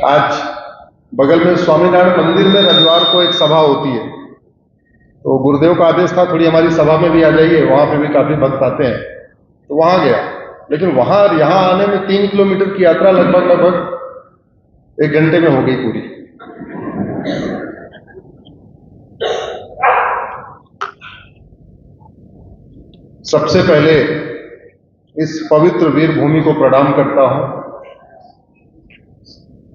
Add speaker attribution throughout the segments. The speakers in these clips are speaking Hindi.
Speaker 1: आज बगल में स्वामीनारायण मंदिर में रविवार को एक सभा होती है, तो गुरुदेव का आदेश था थोड़ी हमारी सभा में भी आ जाइए, वहां पे भी काफी भक्त आते हैं, तो वहां गया। लेकिन वहां यहां आने में 3 किलोमीटर की यात्रा लगभग 1 घंटे में हो गई पूरी। सबसे पहले इस पवित्र वीर भूमि को प्रणाम करता हूं,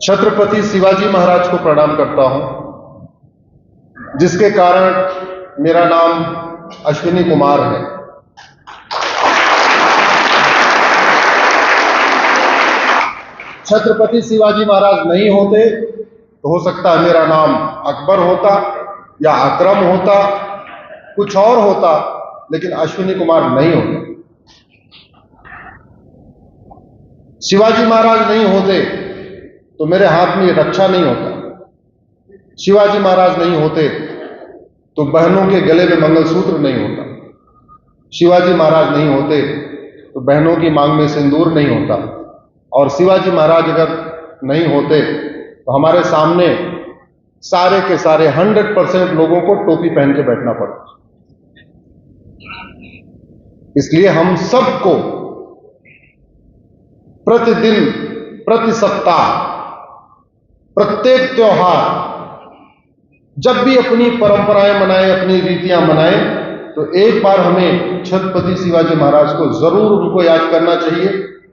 Speaker 1: छत्रपति शिवाजी महाराज को प्रणाम करता हूं, जिसके कारण मेरा नाम अश्विनी कुमार है। छत्रपति शिवाजी महाराज नहीं होते तो हो सकता है मेरा नाम अकबर होता या अकरम होता, कुछ और होता, लेकिन अश्विनी कुमार नहीं होता। शिवाजी महाराज नहीं होते तो मेरे हाथ में ये रक्षा नहीं होता। शिवाजी महाराज नहीं होते तो बहनों के गले में मंगलसूत्र नहीं होता। शिवाजी महाराज नहीं होते तो बहनों की मांग में सिंदूर नहीं होता। और शिवाजी महाराज अगर नहीं होते तो हमारे सामने सारे के सारे 100% लोगों को टोपी पहन के बैठना पड़ता। इसलिए हम सबको प्रतिदिन, प्रति सप्ताह, प्रत्येक त्योहार जब भी अपनी परंपराएं मनाएं, अपनी रीतियां मनाएं, तो एक बार हमें छत्रपति शिवाजी महाराज को जरूर उनको याद करना चाहिए,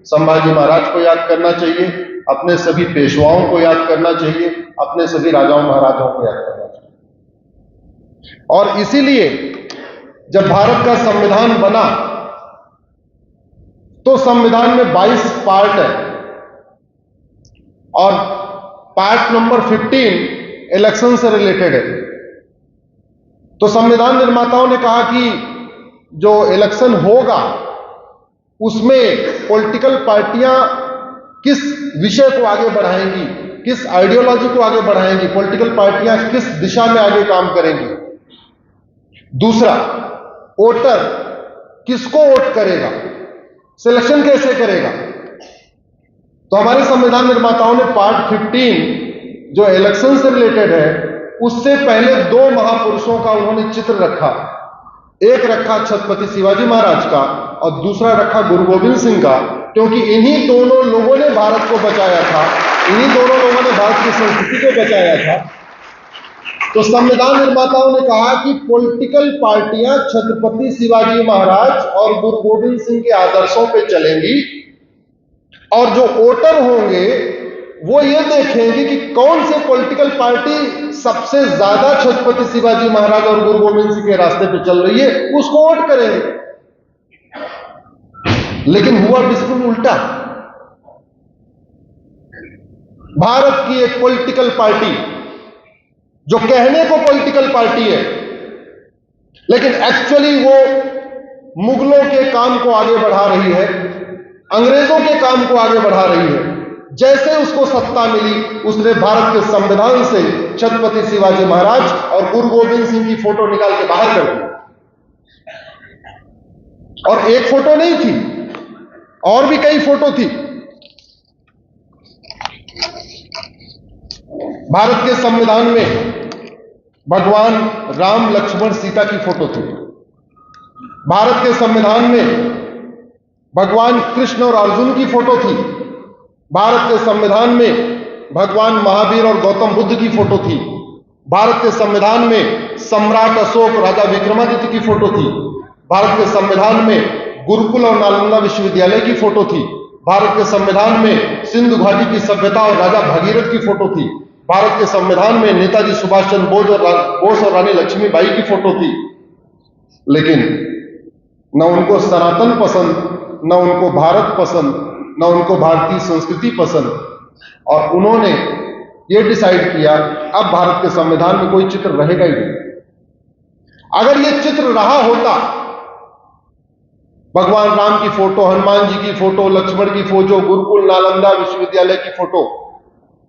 Speaker 1: संभाजी महाराज को याद करना चाहिए, अपने सभी पेशवाओं को याद करना चाहिए, अपने सभी राजाओं महाराजाओं को याद करना चाहिए। और इसीलिए जब भारत का संविधान बना तो संविधान में 22 पार्ट है और पार्ट नंबर 15 इलेक्शन से रिलेटेड है। तो संविधान निर्माताओं ने कहा कि जो इलेक्शन होगा उसमें पॉलिटिकल पार्टियां किस विषय को आगे बढ़ाएंगी, किस आइडियोलॉजी को आगे बढ़ाएंगी, पॉलिटिकल पार्टियां किस दिशा में आगे काम करेंगी। दूसरा, वोटर किसको वोट करेगा, सिलेक्शन कैसे करेगा। तो हमारे संविधान निर्माताओं ने पार्ट 15 जो इलेक्शन से रिलेटेड है उससे पहले 2 महापुरुषों का उन्होंने चित्र रखा। एक रखा छत्रपति शिवाजी महाराज का और दूसरा रखा गुरु गोविंद सिंह का, क्योंकि इन्हीं दोनों लोगों ने भारत को बचाया था, इन्हीं दोनों लोगों ने भारत की संस्कृति को बचाया था। तो संविधान निर्माताओं ने कहा कि पॉलिटिकल पार्टियां छत्रपति शिवाजी महाराज और गुरु गोविंद सिंह के आदर्शों पे चलेंगी और जो वोटर होंगे वो ये देखेंगे कि कौन से पॉलिटिकल पार्टी सबसे ज्यादा छत्रपति शिवाजी महाराज और गुरु गोविंद सिंह के रास्ते पे चल रही है, उसको वोट करेंगे। लेकिन हुआ बिल्कुल उल्टा। भारत की एक पॉलिटिकल पार्टी जो कहने को पॉलिटिकल पार्टी है लेकिन एक्चुअली वो मुगलों के काम को आगे बढ़ा रही है, अंग्रेजों के काम को आगे बढ़ा रही है। जैसे उसको सत्ता मिली उसने भारत के संविधान से छत्रपति शिवाजी महाराज और गुरु गोविंद सिंह की फोटो निकाल के बाहर कर दी। और एक फोटो नहीं थी, और भी कई फोटो थी। भारत के संविधान में भगवान राम, लक्ष्मण, सीता की फोटो थी। भारत के संविधान में भगवान कृष्ण और अर्जुन की फोटो थी। भारत के संविधान में भगवान महावीर और गौतम बुद्ध की फोटो थी। भारत के संविधान में सम्राट अशोक, राजा विक्रमादित्य की फोटो थी। भारत के संविधान में गुरुकुल और नालंदा विश्वविद्यालय की फोटो थी। भारत के संविधान में सिंधु घाटी की सभ्यता और राजा भगीरथ की फोटो थी। भारत के संविधान में नेताजी सुभाष चंद्र बोस और रानी लक्ष्मीबाई की फोटो थी। लेकिन न उनको सनातन पसंद, न उनको भारत पसंद, न उनको भारतीय संस्कृति पसंद, और उन्होंने ये डिसाइड किया अब भारत के संविधान में कोई चित्र रहेगा ही नहीं। अगर ये चित्र रहा होता, भगवान राम की फोटो, हनुमान जी की फोटो, लक्ष्मण की फोटो, गुरुकुल नालंदा विश्वविद्यालय की फोटो,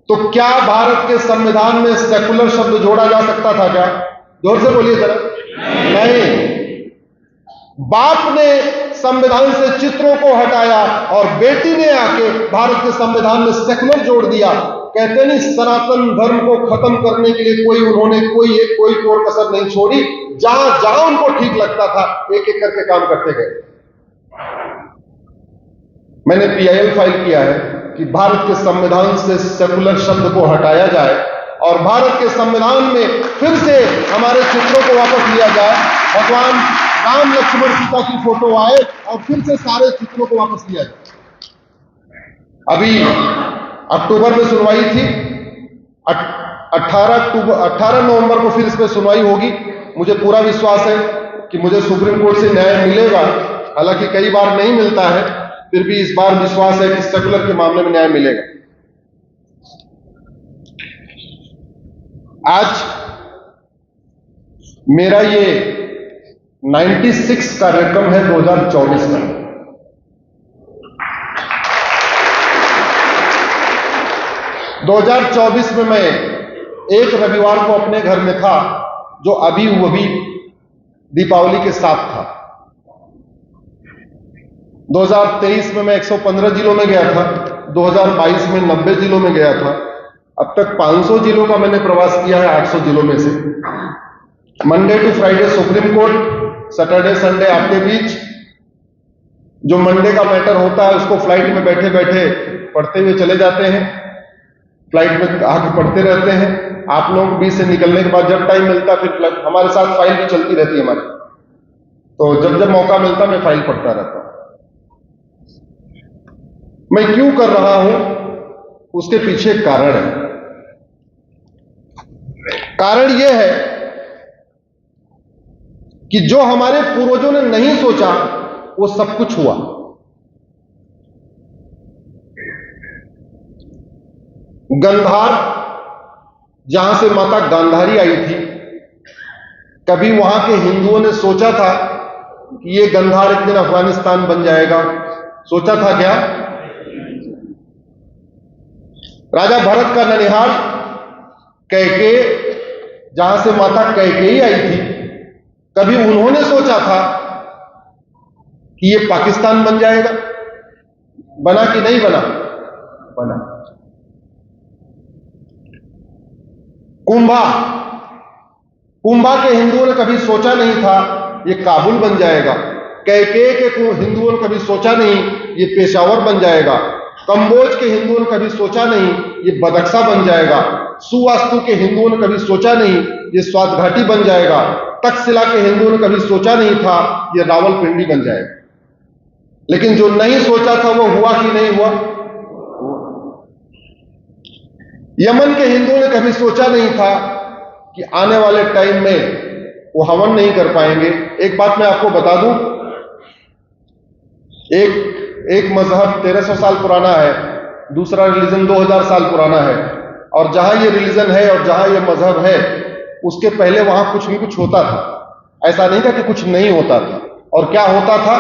Speaker 1: तो क्या भारत के संविधान में सेकुलर शब्द जोड़ा जा सकता था क्या? जोर से बोलिए जरा। नहीं, बाप ने संविधान से चित्रों को हटाया और बेटी ने आके भारत के संविधान में सेकुलर जोड़ दिया। कहते नहीं, सनातन धर्म को खत्म करने के लिए उन्होंने कोई कोर कसर नहीं छोड़ी। जहां जहां उनको ठीक लगता था एक एक करके काम करते गए। मैंने PIL फाइल किया है कि भारत के संविधान से सेकुलर शब्द को हटाया जाए और भारत के संविधान में फिर से हमारे चित्रों को वापस लिया जाए। भगवान राम लक्ष्मण सीता की फोटो आए और फिर से सारे चित्रों को वापस लिया जाए। अभी अक्टूबर में सुनवाई थी, 18 नवंबर को फिर इस पर सुनवाई होगी। मुझे पूरा विश्वास है कि मुझे सुप्रीम कोर्ट से न्याय मिलेगा। हालांकि कई बार नहीं मिलता है, फिर भी इस बार विश्वास है कि सेकुलर के मामले में न्याय मिलेगा। आज मेरा ये 96 कार्यक्रम है 2024 का। 2024 में मैं एक रविवार को अपने घर में था, जो अभी दीपावली के साथ था। 2023 में मैं 115 जिलों में गया था, 2022 में 90 जिलों में गया था। अब तक 500 जिलों का मैंने प्रवास किया है 800 जिलों में से। Monday to Friday supreme court, Saturday Sunday आपके बीच। जो मंडे का मैटर होता है उसको फ्लाइट में बैठे बैठे पढ़ते हुए चले जाते हैं, फ्लाइट में आगे पढ़ते रहते हैं। आप लोग बीच से निकलने के बाद जब टाइम मिलता फिर हमारे साथ फाइल भी चलती रहती है हमारी, तो जब जब मौका मिलता मैं फाइल पढ़ता रहता हूं। मैं क्यों कर रहा हूं उसके पीछे कारण है। कारण यह है कि जो हमारे पूर्वजों ने नहीं सोचा वो सब कुछ हुआ। गंधार, जहां से माता गांधारी आई थी, कभी वहां के हिंदुओं ने सोचा था कि ये गंधार एक दिन अफगानिस्तान बन जाएगा? सोचा था क्या? राजा भरत का ननिहाल कैकेयी, जहां से माता कैकेयी आई थी, कभी उन्होंने सोचा था कि ये पाकिस्तान बन जाएगा? बना कि नहीं बना? बना। कुंभा के हिंदुओं ने कभी सोचा नहीं था ये काबुल बन जाएगा। कैकेयी के हिंदुओं ने कभी सोचा नहीं ये पेशावर बन जाएगा। कंबोज के हिंदुओं ने कभी सोचा नहीं ये बदख्शा बन जाएगा। सुवास्तु के हिंदुओं ने कभी सोचा नहीं ये स्वात घाटी बन जाएगा। तक्षशिला के हिंदुओं ने कभी सोचा नहीं था ये रावलपिंडी बन जाएगा। लेकिन जो नहीं सोचा था वो हुआ कि नहीं हुआ? यमन के हिंदुओं ने कभी सोचा नहीं था कि आने वाले टाइम में वो हवन नहीं कर पाएंगे। एक बात मैं आपको बता दूं, एक मजहब 1300 साल पुराना है, दूसरा रिलीजन 2000 साल पुराना है, और जहां ये रिलीजन है और जहां ये मजहब है उसके पहले वहां कुछ भी कुछ होता था। ऐसा नहीं था कि कुछ नहीं होता था। और क्या होता था?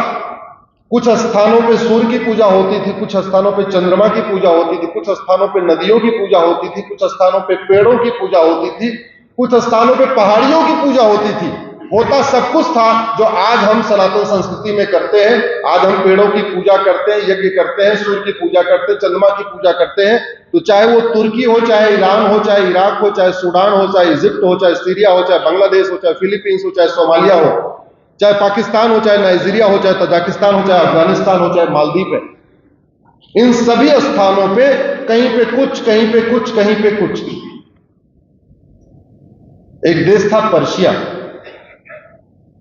Speaker 1: कुछ स्थानों पे सूर्य की पूजा होती थी, कुछ स्थानों पे चंद्रमा की पूजा होती थी, कुछ स्थानों पे नदियों की पूजा होती थी, कुछ स्थानों पे पेड़ों की पूजा होती थी, कुछ स्थानों पे पहाड़ियों की पूजा होती थी। होता सब कुछ था जो आज हम सनातन संस्कृति में करते हैं। आज हम पेड़ों की पूजा करते हैं, यज्ञ करते हैं, सूर्य की पूजा करते हैं, चंद्रमा की पूजा करते हैं। तो चाहे वो तुर्की हो, चाहे ईरान हो, चाहे इराक हो, चाहे सूडान हो, चाहे इजिप्ट हो, चाहे सीरिया हो, चाहे बांग्लादेश हो, चाहे फिलीपींस हो, चाहे सोमालिया हो, चाहे पाकिस्तान हो, चाहे नाइजीरिया हो, चाहे तजाकिस्तान हो, चाहे अफगानिस्तान हो, चाहे मालदीव है, इन सभी स्थानों पे कहीं पे कुछ, कहीं पे कुछ, कहीं पे कुछ। एक देश था पर्शिया,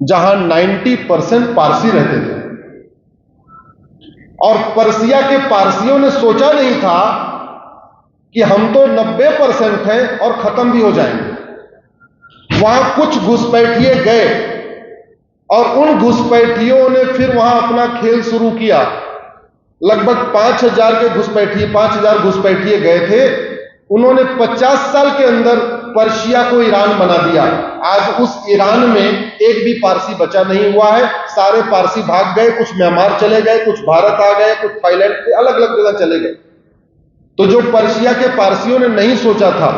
Speaker 1: जहां 90% पारसी रहते थे, और पर्शिया के पारसियों ने सोचा नहीं था कि हम तो 90% हैं और खत्म भी हो जाएंगे। वहां कुछ घुसपैठिए गए और उन घुसपैठियों ने फिर वहां अपना खेल शुरू किया। लगभग 5000 घुसपैठिए गए थे। उन्होंने 50 साल के अंदर पर्शिया को ईरान बना दिया। आज उस ईरान में एक भी पारसी बचा नहीं हुआ है। सारे पारसी भाग गए, कुछ म्यांमार चले गए, कुछ भारत आ गए, कुछ थाईलैंड के अलग अलग जगह चले गए। तो जो पर्शिया के पारसियों ने नहीं सोचा था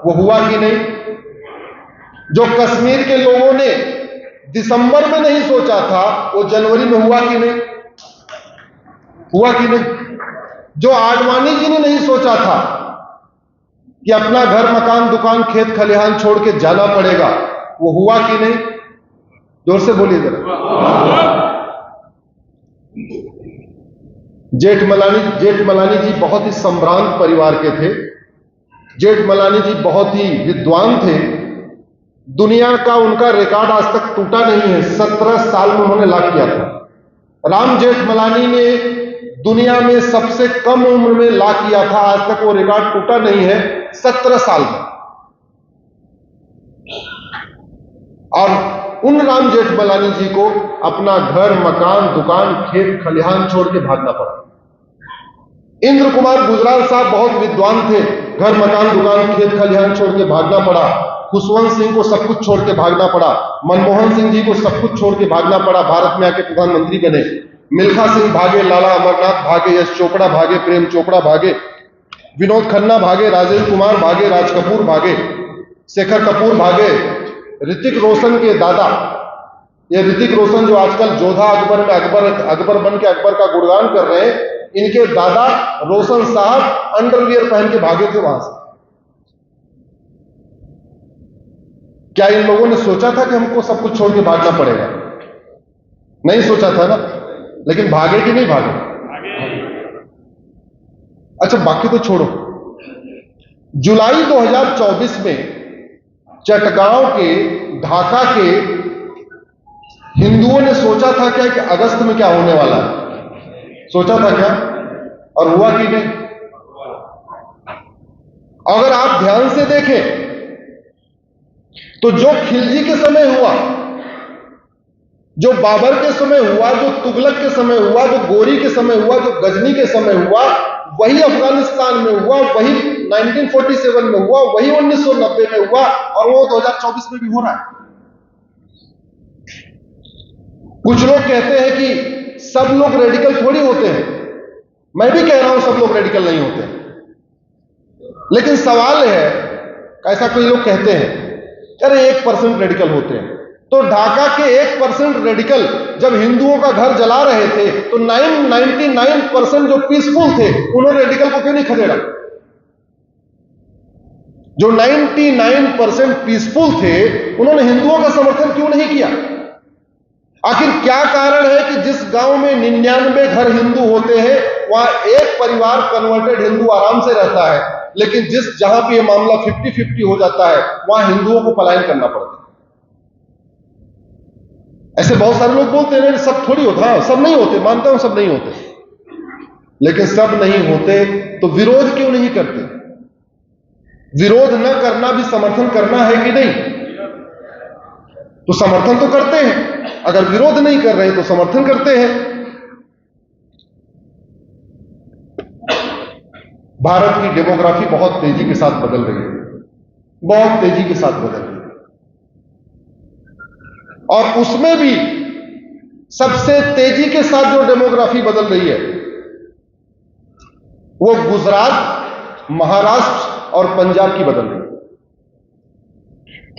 Speaker 1: वो हुआ कि नहीं? जो कश्मीर के लोगों ने दिसंबर में नहीं सोचा था वो जनवरी में हुआ कि नहीं? हुआ कि नहीं? जो आडवाणी जी ने नहीं सोचा था कि अपना घर मकान दुकान खेत खलिहान छोड़ के जाना पड़ेगा, वो हुआ कि नहीं? जोर से बोलिए जरा। जेठमलानी जी बहुत ही संभ्रांत परिवार के थे। जेठमलानी जी बहुत ही विद्वान थे। दुनिया का उनका रिकॉर्ड आज तक टूटा नहीं है। 17 साल में उन्होंने लॉ किया था। राम जेठमलानी ने दुनिया में सबसे कम उम्र में लॉ किया था, आज तक वो रिकॉर्ड टूटा नहीं है, 17 साल में। और उन राम जेठमलानी जी को अपना घर मकान दुकान खेत खलिहान छोड़ के भागना पड़ा। इंद्र कुमार गुजराल साहब बहुत विद्वान थे, घर मकान दुकान खेत खलिहान छोड़ के भागना पड़ा। खुशवंत सिंह को सब कुछ छोड़ के भागना पड़ा। मनमोहन सिंह जी को सब कुछ छोड़ के भागना पड़ा, भारत में आके प्रधानमंत्री बने। मिल्खा सिंह भागे, लाला अमरनाथ भागे, यश चोपड़ा भागे, प्रेम चोपड़ा भागे, विनोद खन्ना भागे, राजेंद्र कुमार भागे, राज कपूर भागे, शेखर कपूर भागे, ऋतिक रोशन के दादा, ये ऋतिक रोशन जो आजकल जोधा अकबर में अकबर बन के अकबर का गुणगान कर रहे हैं, इनके दादा रोशन साहब अंडरवियर पहन के भागे थे वहां से। क्या इन लोगों ने सोचा था कि हमको सब कुछ छोड़ के भागना पड़ेगा? नहीं सोचा था ना, लेकिन भागे कि नहीं भागे? अच्छा, बाकी तो छोड़ो। जुलाई 2024 में चटगांव के, ढाका के हिंदुओं ने सोचा था क्या कि अगस्त में क्या होने वाला है? सोचा था क्या? और हुआ कि नहीं? अगर आप ध्यान से देखें तो जो खिलजी के समय हुआ, जो बाबर के समय हुआ, जो तुगलक के समय हुआ, जो गोरी के समय हुआ, जो गजनी के समय हुआ, वही अफगानिस्तान में हुआ, वही 1947 में हुआ, वही 1990 में हुआ, और वो 2024 में भी हो रहा है। कुछ लोग कहते हैं कि सब लोग रेडिकल थोड़ी होते हैं। मैं भी कह रहा हूं सब लोग रेडिकल नहीं होते, लेकिन सवाल है, ऐसा कोई लोग कहते हैं अरे 1% रेडिकल होते हैं। तो ढाका के 1% रेडिकल जब हिंदुओं का घर जला रहे थे तो 99% जो पीसफुल थे उन्होंने रेडिकल को क्यों नहीं खदेड़ा? जो 99% पीसफुल थे उन्होंने हिंदुओं का समर्थन क्यों नहीं किया? आखिर क्या कारण है कि जिस गांव में 99 घर हिंदू होते हैं वहां एक परिवार कन्वर्टेड हिंदू आराम से रहता है, लेकिन जहां पे ये मामला 50-50 हो जाता है वहां हिंदुओं को पलायन करना पड़ता है? ऐसे बहुत सारे लोग बोलते हैं सब थोड़ी होता। हाँ, सब नहीं होते, मानता हूं सब नहीं होते, लेकिन सब नहीं होते तो विरोध क्यों नहीं करते? विरोध न करना भी समर्थन करना है कि नहीं? तो समर्थन तो करते हैं, अगर विरोध नहीं कर रहे तो समर्थन करते हैं। भारत की डेमोग्राफी बहुत तेजी के साथ बदल रही है, बहुत तेजी के साथ बदल रही है, और उसमें भी सबसे तेजी के साथ जो डेमोग्राफी बदल रही है वो गुजरात, महाराष्ट्र और पंजाब की बदल रही है।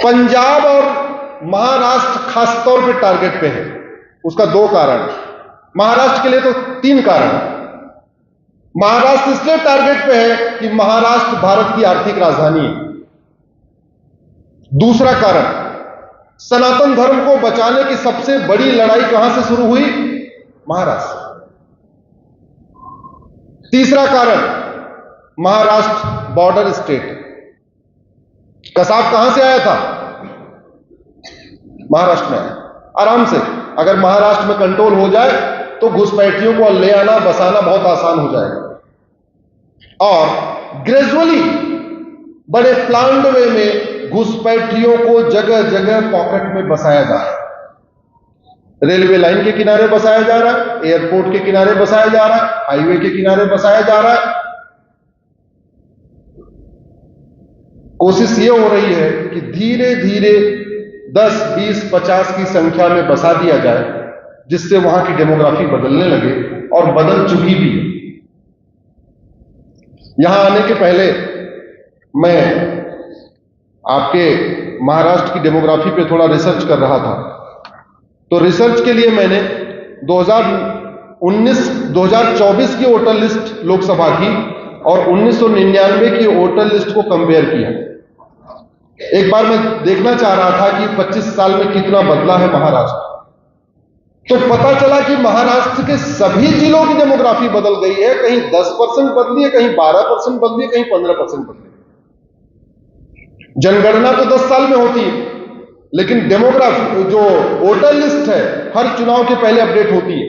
Speaker 1: पंजाब और महाराष्ट्र खासतौर पे टारगेट पे है। उसका 2 कारण, महाराष्ट्र के लिए तो 3 कारण। महाराष्ट्र इसलिए टारगेट पे है कि महाराष्ट्र भारत की आर्थिक राजधानी है। दूसरा कारण, सनातन धर्म को बचाने की सबसे बड़ी लड़ाई कहां से शुरू हुई? महाराष्ट्र। तीसरा कारण, महाराष्ट्र बॉर्डर स्टेट। कसाब कहां से आया था? महाराष्ट्र में आया। आराम से अगर महाराष्ट्र में कंट्रोल हो जाए तो घुसपैठियों को ले आना बसाना बहुत आसान हो जाएगा, और ग्रेजुअली बड़े प्लान्ड वे में घुसपैठियों को जगह जगह पॉकेट में बसाया जा रहा है। रेलवे लाइन के किनारे बसाया जा रहा है, एयरपोर्ट के किनारे बसाया जा रहा है, हाईवे के किनारे बसाया जा रहा है। कोशिश यह हो रही है कि धीरे धीरे 10, 20, 50 की संख्या में बसा दिया जाए, जिससे वहां की डेमोग्राफी बदलने लगे, और बदल चुकी भी है। यहां आने के पहले मैं आपके महाराष्ट्र की डेमोग्राफी पे थोड़ा रिसर्च कर रहा था। तो रिसर्च के लिए मैंने 2024 की वोटर लिस्ट लोकसभा की और 1999 की वोटर लिस्ट को कंपेयर किया। एक बार मैं देखना चाह रहा था कि 25 साल में कितना बदला है महाराष्ट्र, तो पता चला कि महाराष्ट्र के सभी जिलों की डेमोग्राफी बदल गई है। कहीं 10% बदली है, कहीं 12% बदली है, कहीं 15% बदली है। जनगणना तो 10 साल में होती है, लेकिन डेमोग्राफी जो वोटर लिस्ट है हर चुनाव के पहले अपडेट होती है।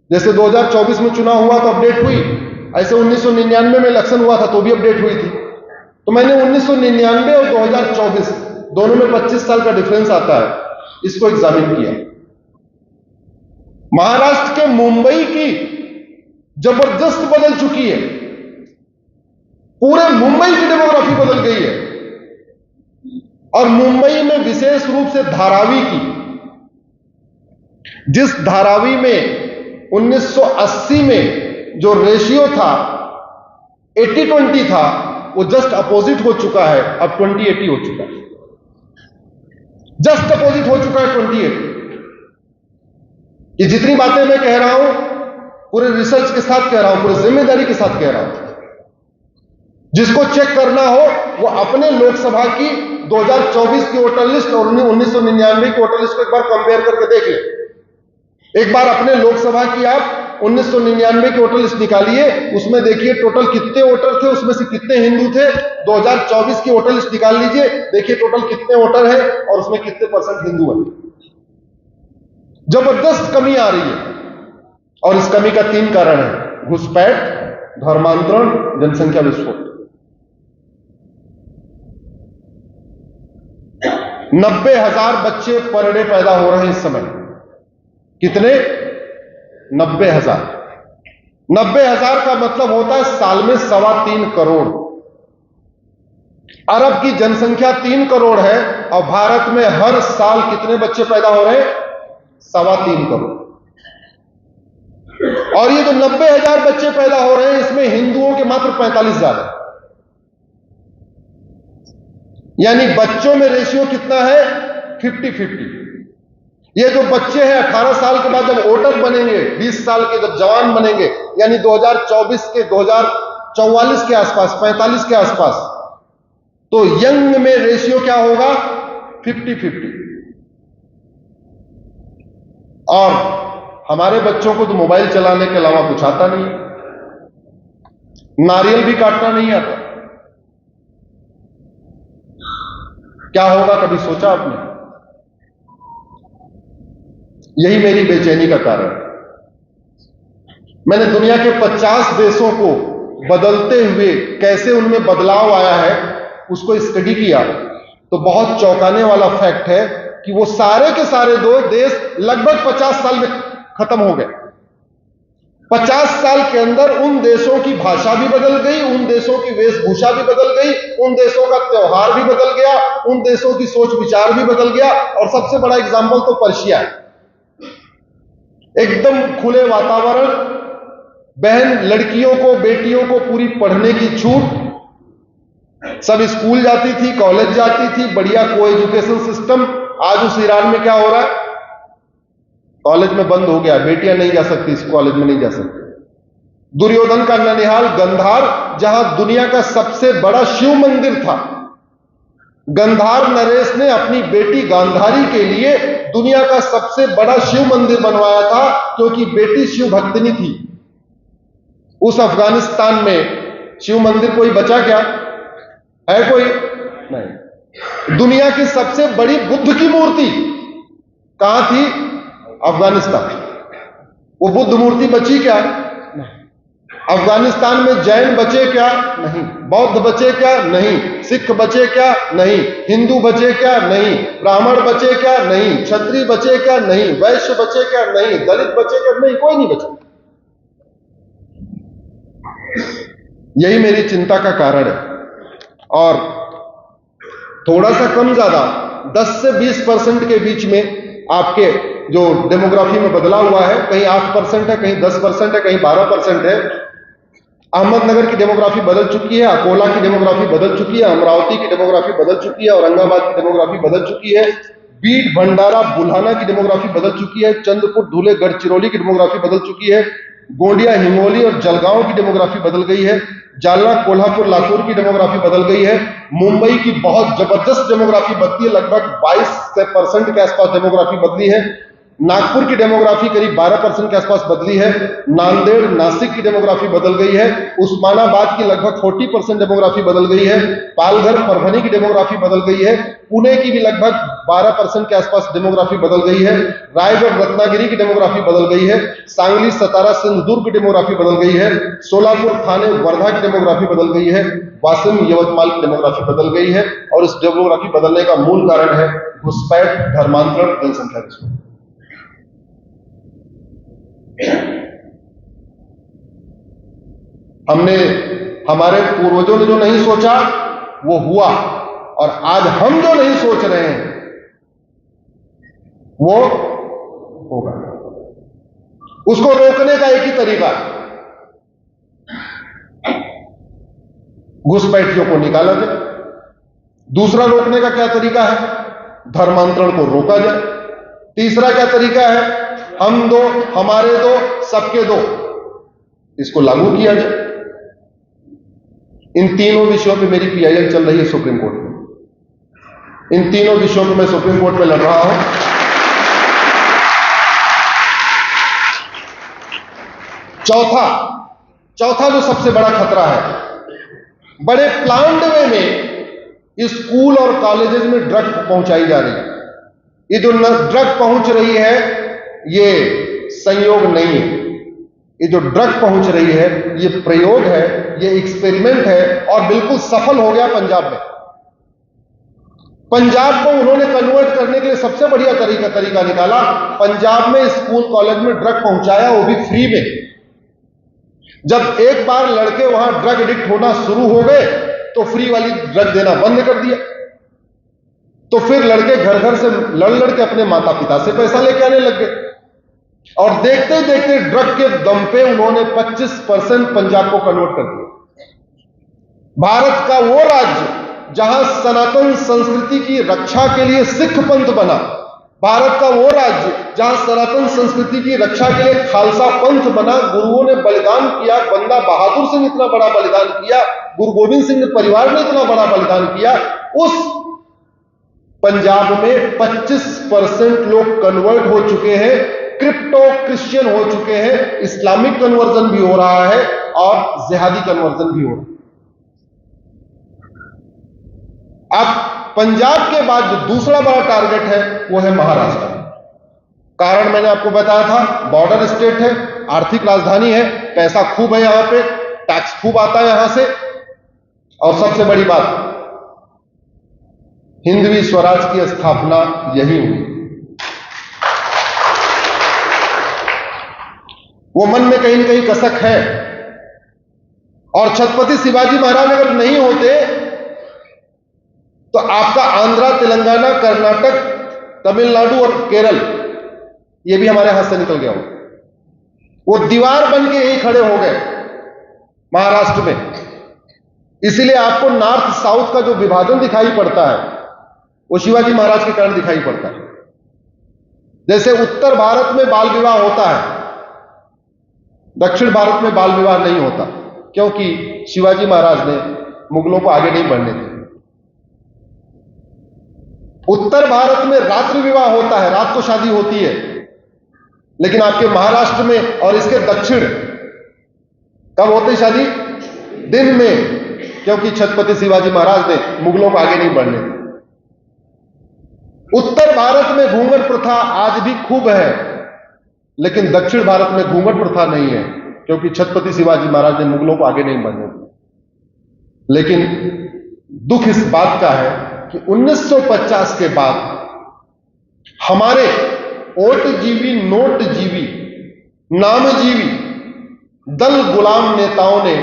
Speaker 1: जैसे 2024 में चुनाव हुआ तो अपडेट हुई, ऐसे 1999 में इलेक्शन हुआ था तो भी अपडेट हुई थी। तो मैंने 1999 और 2024 दोनों में 25 साल का डिफरेंस आता है, इसको एग्जामिन किया। महाराष्ट्र के मुंबई की जबरदस्त बदल चुकी है, पूरे मुंबई की डेमोग्राफी बदल गई है। और मुंबई में विशेष रूप से धारावी की, जिस धारावी में 1980 में जो रेशियो था 80-20 था, वो जस्ट अपोजिट हो चुका है, अब 20-80 हो चुका है। जस्ट अपोजिट हो चुका है 20-80। ये जितनी बातें मैं कह रहा हूं पूरे रिसर्च के साथ कह रहा हूं, पूरे जिम्मेदारी के साथ कह रहा हूं। जिसको चेक करना हो वो अपने लोकसभा की 2024 की वोटर लिस्ट और 1999 की वोटर लिस्ट को एक बार कंपेयर करके देख ले। एक बार अपने लोकसभा की आप 1999 की वोटर लिस्ट निकालिए, उसमें देखिए टोटल कितने वोटर थे, उसमें से कितने हिंदू थे। 2024 की वोटर लिस्ट निकाल लीजिए, देखिए टोटल कितने वोटर हैं और उसमें कितने % हिंदू हैं। जबरदस्त कमी आ रही है, और इस कमी का 3 कारण है: घुसपैठ, धर्मांतरण, जनसंख्या विस्फोट। 90,000 बच्चे पर डे पैदा हो रहे हैं इस समय। कितने? 90,000। 90,000 का मतलब होता है साल में 3.25 करोड़। अरब की जनसंख्या 3 करोड़ है और भारत में हर साल कितने बच्चे पैदा हो रहे हैं? 3.25 करोड़। और ये जो 90,000 बच्चे पैदा हो रहे हैं, इसमें हिंदुओं के मात्र 45,000 है। यानी बच्चों में रेशियो कितना है? 50-50। ये जो बच्चे हैं 18 साल के बाद जब वोटर बनेंगे, 20 साल के जब जवान बनेंगे, यानी 2024 के 2044 के आसपास, 45 के आसपास, तो यंग में रेशियो क्या होगा? 50-50। और हमारे बच्चों को तो मोबाइल चलाने के अलावा कुछ आता नहीं, नारियल भी काटना नहीं आता। क्या होगा, कभी सोचा आपने? यही मेरी बेचैनी का कारण है। मैंने दुनिया के 50 देशों को बदलते हुए कैसे उनमें बदलाव आया है उसको स्टडी किया, तो बहुत चौंकाने वाला फैक्ट है कि वो सारे के सारे देश लगभग 50 साल में खत्म हो गए। 50 साल के अंदर उन देशों की भाषा भी बदल गई, उन देशों की वेशभूषा भी बदल गई, उन देशों का त्योहार भी बदल गया, उन देशों की सोच विचार भी बदल गया। और सबसे बड़ा एग्जाम्पल तो पर्शिया है। एकदम खुले वातावरण, बहन लड़कियों को, बेटियों को पूरी पढ़ने की छूट, सब स्कूल जाती थी, कॉलेज जाती थी, बढ़िया को एजुकेशन सिस्टम। आज उस ईरान में क्या हो रहा है? कॉलेज में बंद हो गया, बेटियां नहीं जा सकती, इस कॉलेज में नहीं जा सकती। दुर्योधन का ननिहाल गंधार, जहां दुनिया का सबसे बड़ा शिव मंदिर था, गंधार नरेश ने अपनी बेटी गांधारी के लिए दुनिया का सबसे बड़ा शिव मंदिर बनवाया था, क्योंकि बेटी शिव भक्तिनी थी। उस अफगानिस्तान में शिव मंदिर कोई बचा क्या? है कोई? नहीं। दुनिया की सबसे बड़ी बुद्ध की मूर्ति कहां थी? अफगानिस्तान। वो बुद्ध मूर्ति बची क्या? नहीं। अफगानिस्तान में जैन बचे क्या? नहीं। बौद्ध बचे क्या? नहीं। सिख बचे क्या? नहीं। हिंदू बचे क्या? नहीं। ब्राह्मण बचे क्या? नहीं। क्षत्रिय बचे क्या? नहीं। वैश्य बचे क्या? नहीं। दलित बचे क्या? नहीं, कोई नहीं बचा। यही मेरी चिंता का कारण है। और थोड़ा सा कम ज्यादा 10 से 20% के बीच में आपके जो डेमोग्राफी में बदलाव हुआ है, कहीं 8% है, कहीं 10% है, कहीं 12% है। अहमदनगर की डेमोग्राफी बदल चुकी है, अकोला की डेमोग्राफी बदल चुकी है, अमरावती की डेमोग्राफी बदल चुकी है, औरंगाबाद की डेमोग्राफी बदल चुकी है, बीड, भंडारा, बुल्हाना की डेमोग्राफी बदल चुकी है, चंद्रपुर, धुले, गढ़चिरौली की डेमोग्राफी बदल चुकी है, गोंडिया, हिंगोली और जलगांव की डेमोग्राफी बदल गई है। जालना, कोल्हापुर, लातूर की डेमोग्राफी बदल गई है। मुंबई की बहुत जबरदस्त डेमोग्राफी बदली है, लगभग 22% के आसपास डेमोग्राफी बदली है। नागपुर की डेमोग्राफी करीब 12% के आसपास बदली है। नांदेड़, नासिक की डेमोग्राफी बदल गई है। उस्मानाबाद की लगभग 40% डेमोग्राफी बदल गई है। पालघर, परभनी की डेमोग्राफी बदल गई है। पुणे की भी लगभग 12% के आसपास डेमोग्राफी बदल गई है। रायगढ़, रत्नागिरी की डेमोग्राफी बदल गई है। सांगली, सतारा, सिंधुदुर्ग की डेमोग्राफी बदल गई है। सोलापुर, थाने, वर्धा की डेमोग्राफी बदल गई है। वाशिम, यवतमाल की डेमोग्राफी बदल गई है। और इस डेमोग्राफी बदलने का मूल कारण है घुसपैठ, धर्मांतरण, जनसंख्या विस्फोट। हमने, हमारे पूर्वजों ने जो नहीं सोचा वो हुआ, और आज हम जो नहीं सोच रहे हैं वो होगा। उसको रोकने का एक ही तरीका, घुसपैठियों को निकाला जाए। दूसरा रोकने का क्या तरीका है? धर्मांतरण को रोका जाए। तीसरा क्या तरीका है? हम दो, हमारे दो, सबके दो, इसको लागू किया जाए। इन तीनों विषयों पे मेरी पीआईएल चल रही है सुप्रीम कोर्ट में। इन तीनों विषयों पे मैं सुप्रीम कोर्ट में लड़ रहा हूं। चौथा जो सबसे बड़ा खतरा है, बड़े प्लान्ड वे में स्कूल और कॉलेजेस में ड्रग पहुंचाई जा रही है। ये जो ड्रग पहुंच रही है ये संयोग नहीं है। ये जो ड्रग पहुंच रही है ये प्रयोग है, ये एक्सपेरिमेंट है, और बिल्कुल सफल हो गया पंजाब में। पंजाब को उन्होंने कन्वर्ट करने के लिए सबसे बढ़िया तरीका निकाला। पंजाब में स्कूल कॉलेज में ड्रग पहुंचाया, वो भी फ्री में। जब एक बार लड़के वहां ड्रग एडिक्ट होना शुरू हो गए तो फ्री वाली ड्रग देना बंद कर दिया। तो फिर लड़के घर घर से लड़ के अपने माता पिता से पैसा लेके आने लग गए, और देखते देखते ड्रग के दम पे उन्होंने 25% पंजाब को कन्वर्ट कर दिया। भारत का वो राज्य जहां सनातन संस्कृति की रक्षा के लिए सिख पंथ बना, भारत का वो राज्य जहां सनातन संस्कृति की रक्षा के लिए खालसा पंथ बना, गुरुओं ने बलिदान किया, बंदा बहादुर सिंह इतना बड़ा बलिदान किया, गुरु गोविंद सिंह परिवार ने इतना बड़ा बलिदान किया, उस पंजाब में 25% लोग कन्वर्ट हो चुके हैं, क्रिप्टो क्रिश्चियन हो चुके हैं, इस्लामिक कन्वर्जन भी हो रहा है और जिहादी कन्वर्जन भी हो रहा है। अब पंजाब के बाद जो दूसरा बड़ा टारगेट है वो है महाराष्ट्र। कारण मैंने आपको बताया था, बॉर्डर स्टेट है, आर्थिक राजधानी है, पैसा खूब है यहां पे, टैक्स खूब आता है यहां से, और सबसे बड़ी बात, हिंदवी स्वराज की स्थापना यही हुई। वो मन में कहीं न कहीं कसक है, और छत्रपति शिवाजी महाराज अगर नहीं होते तो आपका आंध्रा, तेलंगाना, कर्नाटक, तमिलनाडु और केरल ये भी हमारे हाथ से निकल गया हो। वो दीवार बन के यही खड़े हो गए महाराष्ट्र में। इसीलिए आपको नॉर्थ साउथ का जो विभाजन दिखाई पड़ता है वो शिवाजी महाराज के कारण दिखाई पड़ता है। जैसे उत्तर भारत में बाल विवाह होता है, दक्षिण भारत में बाल विवाह नहीं होता, क्योंकि शिवाजी महाराज ने मुगलों को आगे नहीं बढ़ने दिया। उत्तर भारत में रात्रि विवाह होता है, रात को शादी होती है, लेकिन आपके महाराष्ट्र में और इसके दक्षिण कब होती शादी? दिन में, क्योंकि छत्रपति शिवाजी महाराज ने मुगलों को आगे नहीं बढ़ने दिया। उत्तर भारत में घूंघट प्रथा आज भी खूब है, लेकिन दक्षिण भारत में घूंघट प्रथा नहीं है, क्योंकि छत्रपति शिवाजी महाराज ने मुगलों को आगे नहीं बढ़ने दिया। लेकिन दुख इस बात का है कि 1950 के बाद हमारे ओट जीवी, नोट जीवी, नामजीवी दल गुलाम नेताओं ने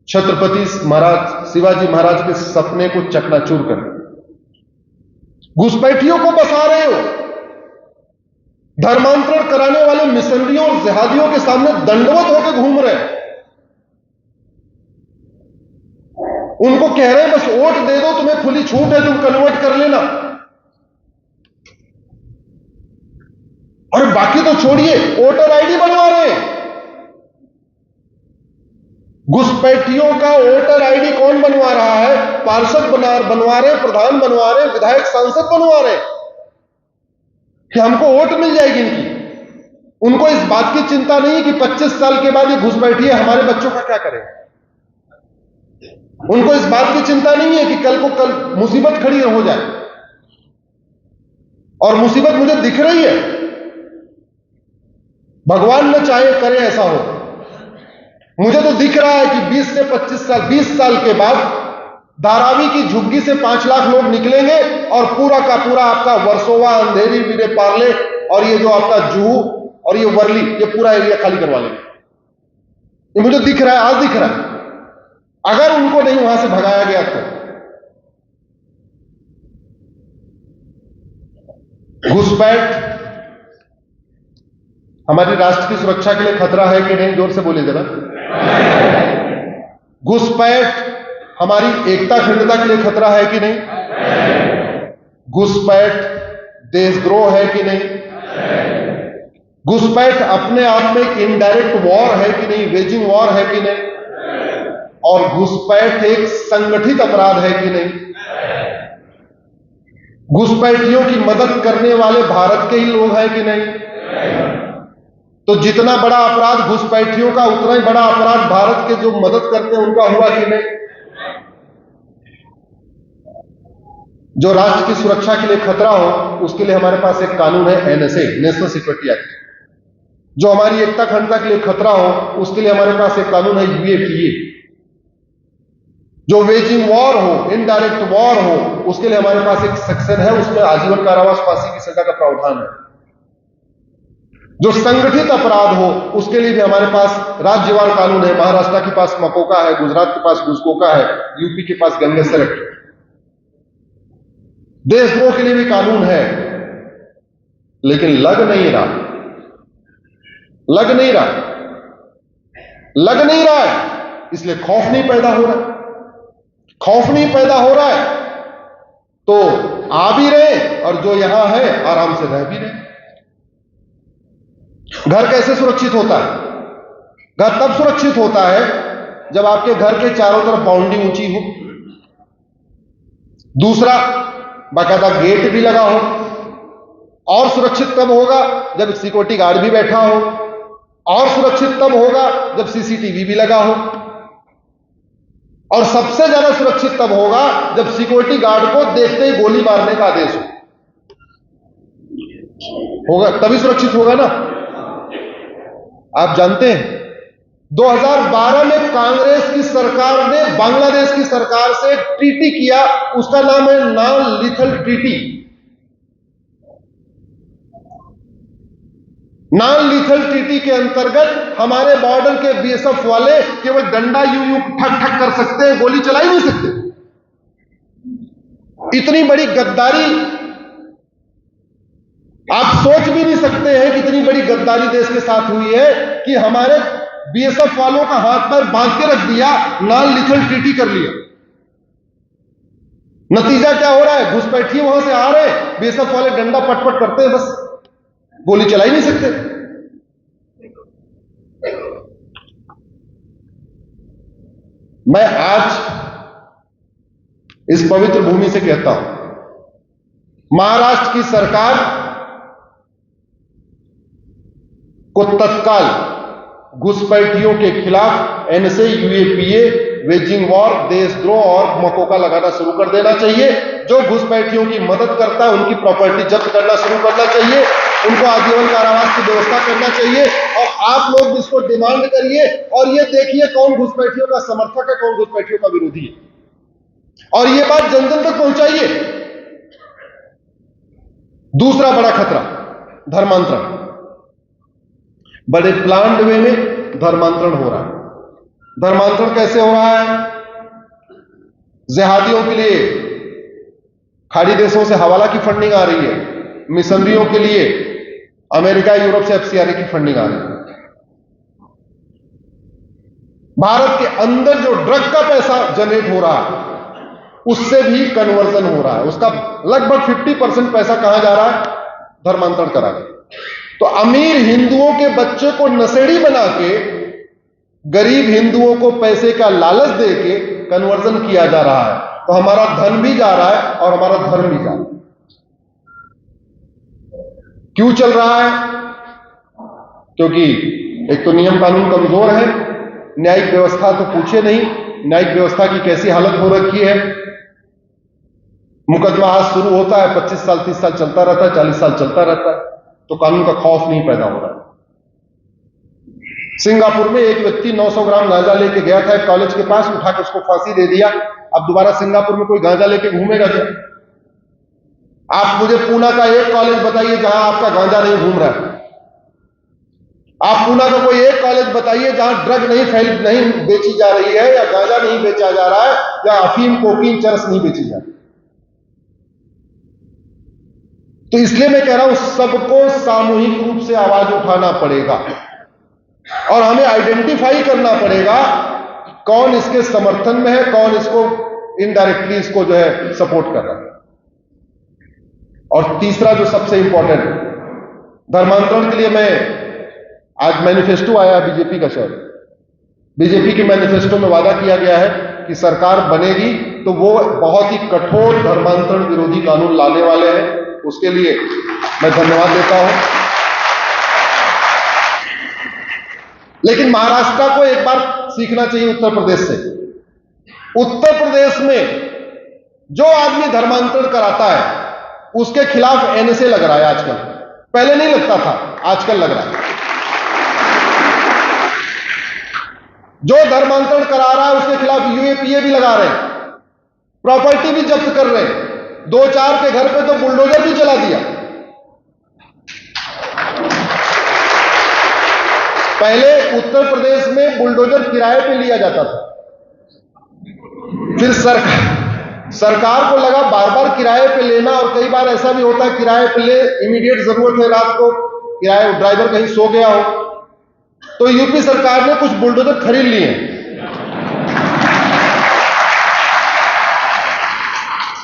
Speaker 1: छत्रपति महाराज, शिवाजी महाराज के सपने को चकनाचूर कर दिया। घुसपैठियों को बसा रहे हो, धर्मांतरण कराने वाले मिशनरियों और जिहादियों के सामने दंडवत होकर घूम रहे हैं। उनको कह रहे हैं बस वोट दे दो, तुम्हें खुली छूट है, तुम कन्वर्ट कर लेना, और बाकी तो छोड़िए, वोटर आईडी बनवा रहे हैं। घुसपैठियों का वोटर आईडी कौन बनवा रहा है? पार्षद बनवा रहे, प्रधान बनवा रहे, विधायक सांसद बनवा रहे कि हमको वोट मिल जाएगी इनकी। उनको इस बात की चिंता नहीं कि 25 साल के बाद ये घुसपैठिए हमारे बच्चों का क्या करें। उनको इस बात की चिंता नहीं है कि कल को कल मुसीबत खड़ी हो जाए, और मुसीबत मुझे दिख रही है। भगवान न चाहे करे ऐसा हो। मुझे तो दिख रहा है कि 20 से 25 साल 20 साल के बाद धारावी की झुग्गी से 5 लाख लोग निकलेंगे और पूरा का पूरा आपका वर्सोवा, अंधेरी, वीरे पार्ले और ये जो आपका जुहू और ये वर्ली, ये पूरा एरिया खाली करवा लेंगे। ये मुझे दिख रहा है, आज दिख रहा है। अगर उनको नहीं वहां से भगाया गया तो घुसपैठ हमारी राष्ट्र की सुरक्षा के लिए खतरा है कि नहीं? जोर से बोलिए जरा। घुसपैठ हमारी एकता अखंडता के लिए खतरा है कि नहीं? घुसपैठ देशद्रोह है कि नहीं? घुसपैठ अपने आप में एक इनडायरेक्ट वॉर है कि नहीं? वेजिंग वॉर है कि नहीं? और घुसपैठ एक संगठित अपराध है कि नहीं? घुसपैठियों की मदद करने वाले भारत के ही लोग हैं कि नहीं? तो जितना बड़ा अपराध घुसपैठियों का, उतना ही बड़ा अपराध भारत के जो मदद करते हैं उनका हुआ कि नहीं? जो राष्ट्र की सुरक्षा के लिए खतरा हो, उसके लिए हमारे पास एक कानून है, एनएसए, नेशनल सिक्योरिटी एक्ट। जो हमारी एकता अखंडता के लिए खतरा हो, उसके लिए हमारे पास एक कानून है, यूएपीए। जो वेजिंग वॉर हो, इनडायरेक्ट वॉर हो, उसके लिए हमारे पास एक सेक्शन है, उसमें आजीवन कारावास, फांसी की सजा का प्रावधान है। जो संगठित अपराध हो, उसके लिए भी हमारे पास राज्यवार कानून है। महाराष्ट्र के पास मकोका है, गुजरात के पास घुसकोका है, यूपी के पास गैंगस्टर एक्ट। देशद्रोह के लिए भी कानून है, लेकिन लग नहीं रहा है, इसलिए खौफ नहीं पैदा हो रहा। खौफ नहीं पैदा हो रहा है तो आ भी रहे, और जो यहां है आराम से रह भी रहे। घर कैसे सुरक्षित होता है? घर तब सुरक्षित होता है जब आपके घर के चारों तरफ बाउंड्री ऊंची हो, दूसरा बाकायदा गेट भी लगा हो, और सुरक्षित तब होगा जब सिक्योरिटी गार्ड भी बैठा हो, और सुरक्षित तब होगा जब सीसीटीवी भी लगा हो, और सबसे ज्यादा सुरक्षित तब होगा जब सिक्योरिटी गार्ड को देखते ही गोली मारने का आदेश होगा, तभी सुरक्षित होगा ना। आप जानते हैं 2012 में कांग्रेस की सरकार ने बांग्लादेश की सरकार से एक ट्रीटी किया, उसका नाम है non lethal treaty. Non lethal treaty के अंतर्गत हमारे बॉर्डर के बीएसएफ वाले केवल डंडा यूं ठक ठक कर सकते हैं, गोली चला ही नहीं सकते। इतनी बड़ी गद्दारी आप सोच भी नहीं सकते हैं कि इतनी बड़ी गद्दारी देश के साथ हुई है कि हमारे बीएसएफ वालों का हाथ पैर बांध के रख दिया, नॉन लीथल ट्रीटी कर लिया। नतीजा क्या हो रहा है? घुसपैठिए वहां से आ रहे, बीएसएफ वाले डंडा पटपट करते हैं, बस गोली चला ही नहीं सकते। मैं आज इस पवित्र भूमि से कहता हूं, महाराष्ट्र की सरकार को तत्काल घुसपैठियों के खिलाफ एनएसए, यूएपीए, वेजिंग वॉर, देशद्रोह और मकोका लगाना शुरू कर देना चाहिए। जो घुसपैठियों की मदद करता है उनकी प्रॉपर्टी जब्त करना शुरू करना चाहिए, उनको आजीवन कारावास की व्यवस्था करना चाहिए, और आप लोग इसको डिमांड करिए, और ये देखिए कौन घुसपैठियों का समर्थक है, कौन घुसपैठियों का विरोधी है, और ये बात जन जन तक पहुंचाइए। दूसरा बड़ा खतरा, धर्मांतरण। बड़े प्लान्ड वे में धर्मांतरण हो रहा है। धर्मांतरण कैसे हो रहा है? जिहादियों के लिए खाड़ी देशों से हवाला की फंडिंग आ रही है, मिशनरियों के लिए अमेरिका, यूरोप से एफसीआरए की फंडिंग आ रही है। भारत के अंदर जो ड्रग का पैसा जनरेट हो रहा है, उससे भी कन्वर्जन हो रहा है। उसका लगभग 50% पैसा कहां जा रहा है? धर्मांतरण करा के। तो अमीर हिंदुओं के बच्चे को नशेड़ी बना के गरीब हिंदुओं को पैसे का लालच देके कन्वर्जन किया जा रहा है। तो हमारा धन भी जा रहा है और हमारा धर्म भी जा रहा है। क्यों चल रहा है? क्योंकि एक तो नियम कानून कमजोर है, न्यायिक व्यवस्था तो पूछे नहीं, न्यायिक व्यवस्था की कैसी हालत हो रखी है। मुकदमा आज शुरू होता है, 25 साल 30 साल चलता रहता है, 40 साल चलता रहता है, तो कानून का खौफ नहीं पैदा हो रहा है। सिंगापुर में एक व्यक्ति 900 ग्राम गांजा लेके गया था एक कॉलेज के पास, उठा के उसको फांसी दे दिया। अब दोबारा सिंगापुर में कोई गांजा लेके घूमेगा क्या? आप मुझे पूना का एक कॉलेज बताइए जहां आपका गांजा नहीं घूम रहा है। आप पूना का कोई एक कॉलेज बताइए जहां ड्रग नहीं बेची जा रही है, या गांजा नहीं बेचा जा रहा है, या अफीम कोकीन चरस नहीं बेची जा रही। तो इसलिए मैं कह रहा हूं सबको सामूहिक रूप से आवाज उठाना पड़ेगा और हमें आइडेंटिफाई करना पड़ेगा कौन इसके समर्थन में है, कौन इसको इनडायरेक्टली इसको जो है सपोर्ट कर रहा है। और तीसरा जो सबसे इंपॉर्टेंट, धर्मांतरण के लिए मैं आज मैनिफेस्टो आया बीजेपी का, शायद बीजेपी के मैनिफेस्टो में वादा किया गया है कि सरकार बनेगी तो वो बहुत ही कठोर धर्मांतरण विरोधी कानून लाने वाले हैं। उसके लिए मैं धन्यवाद देता हूं। लेकिन महाराष्ट्र को एक बार सीखना चाहिए उत्तर प्रदेश से। उत्तर प्रदेश में जो आदमी धर्मांतरण कराता है उसके खिलाफ एनएसए लग रहा है आजकल, पहले नहीं लगता था, आजकल लग रहा है। जो धर्मांतरण करा रहा है उसके खिलाफ यूएपीए भी लगा रहे हैं, प्रॉपर्टी भी जब्त कर रहे हैं, 2-4 के घर पे तो बुलडोजर भी चला दिया। पहले उत्तर प्रदेश में बुलडोजर किराए पे लिया जाता था, फिर सरकार को लगा बार बार किराए पे लेना, और कई बार ऐसा भी होता है किराए पे ले, इमीडिएट जरूरत है, रात को किराए ड्राइवर कहीं सो गया हो, तो यूपी सरकार ने कुछ बुलडोजर खरीद लिए।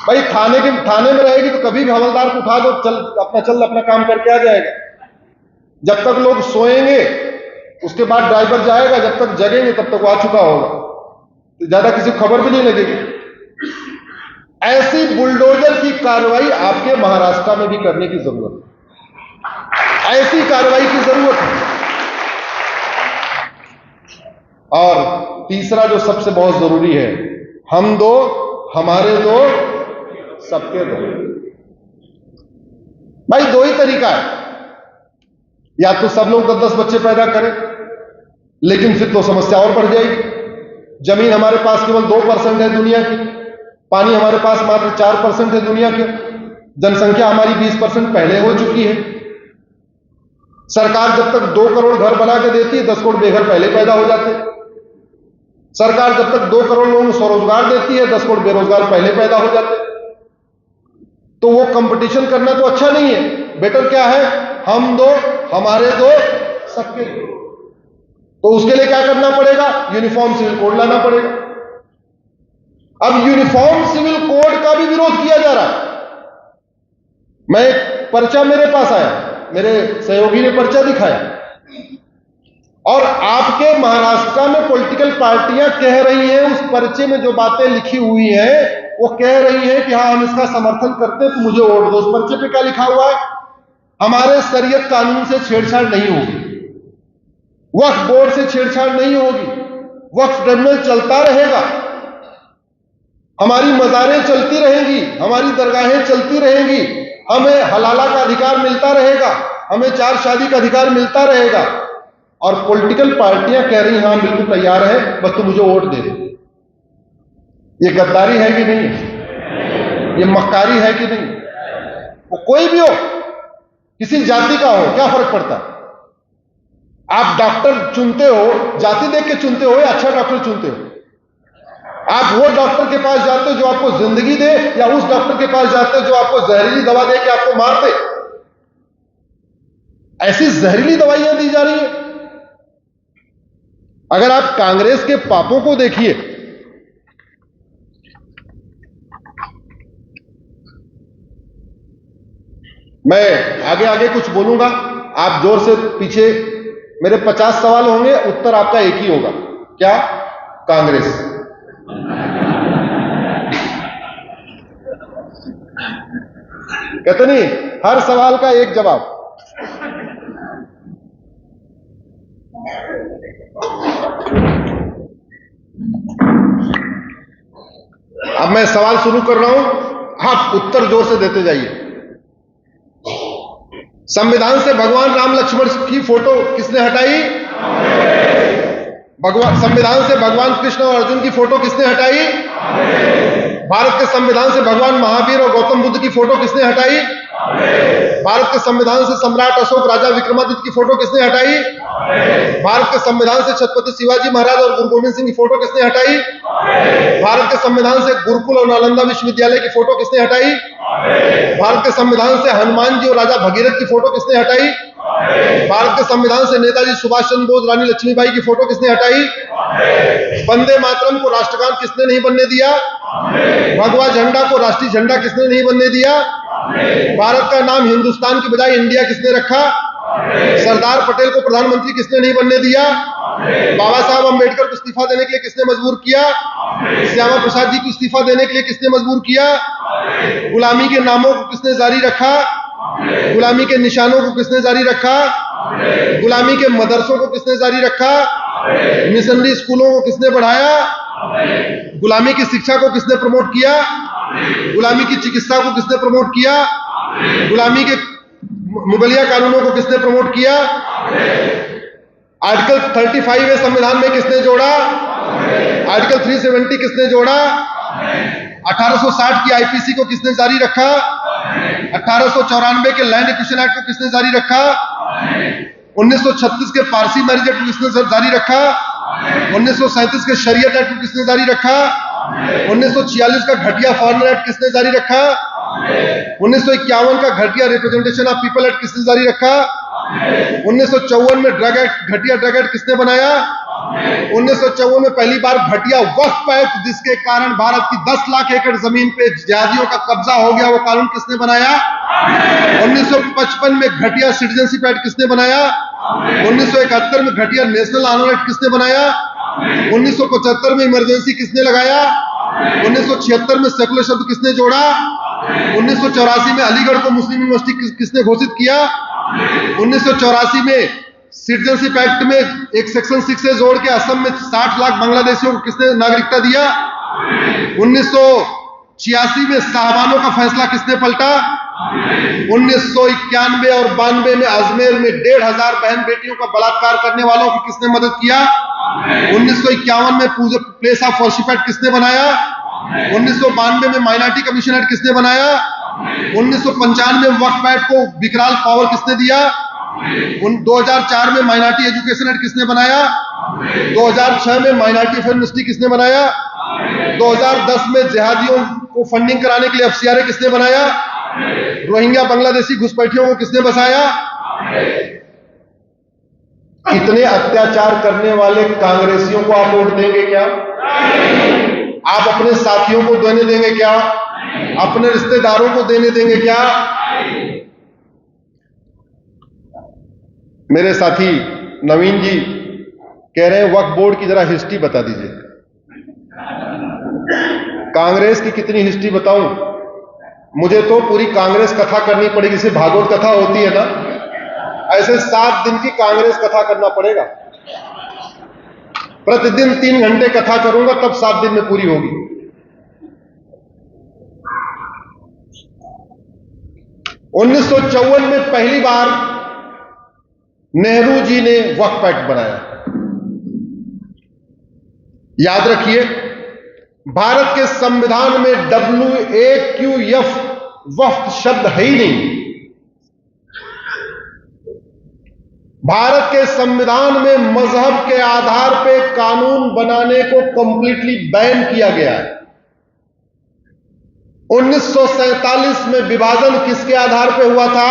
Speaker 1: भाई थाने में रहेगी तो कभी भी हवलदार को उठा दो, चल अपना काम करके आ जाएगा। जब तक लोग सोएंगे उसके बाद ड्राइवर जाएगा, जब तक जगेंगे तब तक वो आ चुका होगा, तो ज्यादा किसी को खबर भी नहीं लगेगी। ऐसी बुलडोजर की कार्रवाई आपके महाराष्ट्र में भी करने की जरूरत है, ऐसी कार्रवाई की जरूरत है। और तीसरा जो सबसे बहुत जरूरी है, हम दो हमारे दो सबके दो। भाई दो ही तरीका है, या तो सब लोग 10-10 बच्चे पैदा करें, लेकिन फिर तो समस्या और बढ़ जाएगी। जमीन हमारे पास केवल 2% है दुनिया की, पानी हमारे पास मात्र 4% है दुनिया के, जनसंख्या हमारी 20% पहले हो चुकी है। सरकार जब तक 2 करोड़ घर बना के देती है, 10 करोड़ बेघर पहले पैदा हो जाते हैं। सरकार जब तक 2 करोड़ लोगों को स्वरोजगार देती है, 10 करोड़ बेरोजगार पहले पैदा हो जाते हैं। तो वो कंपटीशन करना तो अच्छा नहीं है। बेटर क्या है, हम दो हमारे दो सबके दो। तो उसके लिए क्या करना पड़ेगा, यूनिफॉर्म सिविल कोड लाना पड़ेगा। अब यूनिफॉर्म सिविल कोड का भी विरोध किया जा रहा है। मैं एक पर्चा मेरे पास आया, मेरे सहयोगी ने पर्चा दिखाया, और आपके महाराष्ट्र में पॉलिटिकल पार्टियां कह रही हैं, उस पर्चे में जो बातें लिखी हुई हैं वो कह रही हैं कि हाँ हम इसका समर्थन करते हैं तो मुझे वोट दो। उस पर्चे पे क्या लिखा हुआ है, हमारे शरीयत कानून से छेड़छाड़ नहीं होगी, वक्फ बोर्ड से छेड़छाड़ नहीं होगी, वक्फ ट्रिब्यूनल चलता रहेगा, हमारी मज़ारें चलती रहेंगी, हमारी दरगाहें चलती रहेंगी, हमें हलाला का अधिकार मिलता रहेगा, हमें 4 शादी का अधिकार मिलता रहेगा। और पॉलिटिकल पार्टियां कह रही हाँ बिल्कुल तैयार है, बस तुम मुझे वोट दे दो। ये गद्दारी है कि नहीं, ये मक्कारी है कि नहीं? वो कोई भी हो, किसी जाति का हो, क्या फर्क पड़ता है? आप डॉक्टर चुनते हो जाति देख के चुनते हो या अच्छा डॉक्टर चुनते हो? आप वो डॉक्टर के पास जाते हो जो आपको जिंदगी दे, या उस डॉक्टर के पास जाते हो जो आपको जहरीली दवा दे के आपको मार दे? ऐसी जहरीली दवाइयां दी जा रही है। अगर आप कांग्रेस के पापों को देखिए, मैं आगे आगे कुछ बोलूंगा, आप जोर से पीछे, मेरे 50 सवाल होंगे, उत्तर आपका एक ही होगा। क्या? कांग्रेस। कहते नहीं, हर सवाल का एक जवाब। अब मैं सवाल शुरू कर रहा हूं, आप उत्तर जोर से देते जाइए। संविधान से भगवान राम लक्ष्मण की फोटो किसने हटाई? संविधान से भगवान कृष्ण और अर्जुन की फोटो किसने हटाई? भारत के संविधान से भगवान महावीर और गौतम बुद्ध की फोटो किसने हटाई? भारत के संविधान से सम्राट अशोक राजा विक्रमादित्य की फोटो किसने हटाई? भारत के संविधान से छत्रपति शिवाजी महाराज और गुरु गोविंद सिंह की फोटो किसने हटाई? भारत के संविधान से गुरुकुल और नालंदा विश्वविद्यालय की फोटो किसने हटाई? भारत के संविधान से हनुमान जी और राजा भगीरथ की फोटो किसने हटाई? भारत के संविधान से नेताजी सुभाष चंद्र बोस, रानी लक्ष्मीबाई की फोटो किसने हटाई? वंदे मातरम को राष्ट्रगान किसने नहीं बनने दिया? भगवा झंडा को राष्ट्रीय झंडा किसने नहीं बनने दिया? भारत का नाम हिंदुस्तान की बजाय इंडिया किसने रखा? सरदार पटेल को प्रधानमंत्री किसने नहीं बनने दिया? बाबा साहब अंबेडकर को इस्तीफा देने के लिए किसने मजबूर किया? श्यामा प्रसाद जी को इस्तीफा देने के लिए किसने मजबूर किया? गुलामी के नामों को किसने जारी रखा? गुलामी के निशानों को किसने जारी रखा? गुलामी के मदरसों को किसने जारी रखा? मिशनरी स्कूलों को किसने बढ़ाया? गुलामी की शिक्षा को किसने प्रमोट किया? गुलामी की चिकित्सा को किसने प्रमोट किया? गुलामी के मुगलिया कानूनों को किसने प्रमोट किया? आर्टिकल 35 संविधान में किसने जोड़ा? आर्टिकल 370 किसने जोड़ा? 1860 की आईपीसी को किसने जारी रखा? 1894 के लैंड एक्विजिशन एक्ट को किसने जारी रखा? 1936 के पारसी मैरिज एक्ट को किसने जारी रखा? 1937 के शरीयत एक्ट को किसने जारी रखा? 1946 का घटिया फॉरेनर एक्ट किसने जारी रखा? 1951 का घटिया रिप्रेजेंटेशन ऑफ पीपल एक्ट किसने जारी रखा? 1954 में ड्रग एक्ट, घटिया ड्रग एक्ट किसने बनाया? 1954 में पहली बार घटिया वक्फ एक्ट, जिसके कारण भारत की 10 लाख एकड़ जमीन पे जिहादियों का कब्जा हो गया, वो कानून किसने बनाया? 1955 में घटिया सिटीजनशिप एक्ट किसने बनाया? 1971 में घटिया नेशनल ऑनर एक्ट किसने बनाया? 1975 में इमरजेंसी किसने लगाया? 1976 में सेकुलर शब्द किसने जोड़ा? 1984 में अलीगढ़ को मुस्लिम यूनिवर्सिटी किसने घोषित किया? 1984 में सिटीजनशिप एक्ट में एक सेक्शन 6 से जोड़ के असम में 60 लाख बांग्लादेशियों को किसने नागरिकता दिया? 1986 में साहबानों का फैसला किसने पलटा? 1991 और 92 में अजमेर में 1500 बहन बेटियों का बलात्कार करने वालों की किसने मदद किया? 1951 में प्लेस ऑफ वर्शिप एक्ट किसने बनाया? 1992 में माइनॉरिटी कमीशन एक्ट किसने बनाया? 1995 में वक्फ एक्ट को विकराल पावर किसने दिया? 2004 में माइनॉरिटी एजुकेशन एक्ट किसने बनाया? 2006 में माइनॉरिटी अफेयर मिनिस्ट्री किसने बनाया? 2010 में जिहादियों को फंडिंग कराने के लिए एफसीआरए किसने बनाया? रोहिंग्या बांग्लादेशी घुसपैठियों को किसने बसाया? इतने अत्याचार करने वाले कांग्रेसियों को आप वोट देंगे क्या? आप अपने साथियों को देने देंगे क्या? अपने रिश्तेदारों को देने देंगे क्या? मेरे साथी नवीन जी कह रहे हैं वक्फ बोर्ड की जरा हिस्ट्री बता दीजिए। कांग्रेस की कितनी हिस्ट्री बताऊं? मुझे तो पूरी कांग्रेस कथा करनी पड़ेगी, जैसे भागवत कथा होती है ना, ऐसे 7 दिन की कांग्रेस कथा करना पड़ेगा। प्रतिदिन 3 घंटे कथा करूंगा, तब 7 दिन में पूरी होगी। उन्नीस 1954 में पहली बार नेहरू जी ने वक्फ एक्ट बनाया। याद रखिए, भारत के संविधान में WAQF वक्फ शब्द है ही नहीं। भारत के संविधान में मजहब के आधार पे कानून बनाने को कंप्लीटली बैन किया गया है। 1947 में विभाजन किसके आधार पे हुआ था?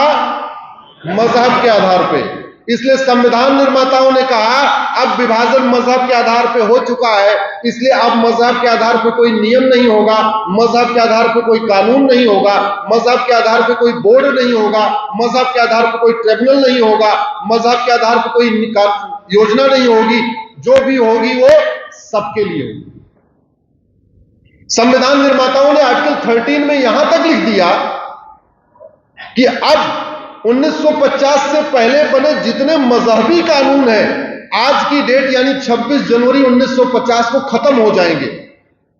Speaker 1: मजहब के आधार पे। इसलिए संविधान निर्माताओं ने कहा अब विभाजन मजहब के आधार पे हो चुका है, इसलिए अब मजहब के आधार पे कोई नियम नहीं होगा, मजहब के आधार पे कोई कानून नहीं होगा, मजहब के आधार पे कोई बोर्ड नहीं होगा, मजहब के आधार पे कोई ट्रिब्यूनल नहीं होगा, मजहब के आधार पे कोई योजना नहीं होगी। जो भी होगी वो सबके लिए होगी। संविधान निर्माताओं ने आर्टिकल 13 में यहां तक लिख दिया कि अब 1950 से पहले बने जितने मजहबी कानून हैं आज की डेट यानी 26 जनवरी 1950 को खत्म हो जाएंगे।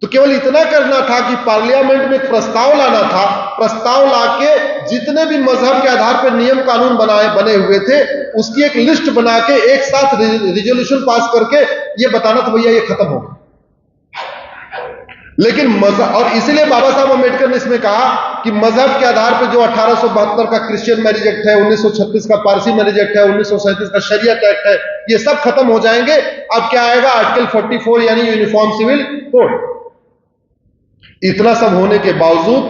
Speaker 1: तो केवल इतना करना था कि पार्लियामेंट में एक प्रस्ताव लाना था, प्रस्ताव लाके जितने भी मजहब के आधार पर नियम कानून बने हुए थे उसकी एक लिस्ट बना के एक साथ रिजोल्यूशन पास करके ये बताना था भैया ये खत्म हो गया। लेकिन मजहब, और इसीलिए बाबा साहब अम्बेडकर ने इसमें कहा कि मजहब के आधार पर जो 1872 का क्रिश्चियन मैरिज एक्ट है, 1936 का पारसी मैरिज एक्ट है, 1937 का शरीयत एक्ट है, ये सब खत्म हो जाएंगे। अब क्या आएगा? आर्टिकल 44 यानी यूनिफॉर्म सिविल कोड। इतना सब होने के बावजूद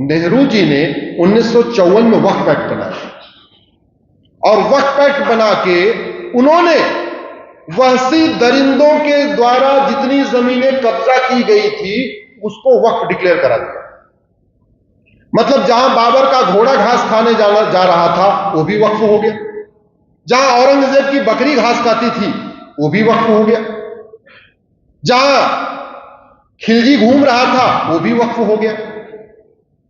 Speaker 1: नेहरू जी ने 1954 में वक्फ एक्ट बनाया और वक्फ एक्ट बना के उन्होंने वहसी दरिंदों के द्वारा जितनी जमीनें कब्जा की गई थी उसको वक्फ डिक्लेयर करा दिया। मतलब जहां बाबर का घोड़ा घास खाने जा रहा था वो भी वक्फ हो गया, जहां औरंगजेब की बकरी घास खाती थी वो भी वक्फ हो गया, जहां खिलजी घूम रहा था वो भी वक्फ हो गया।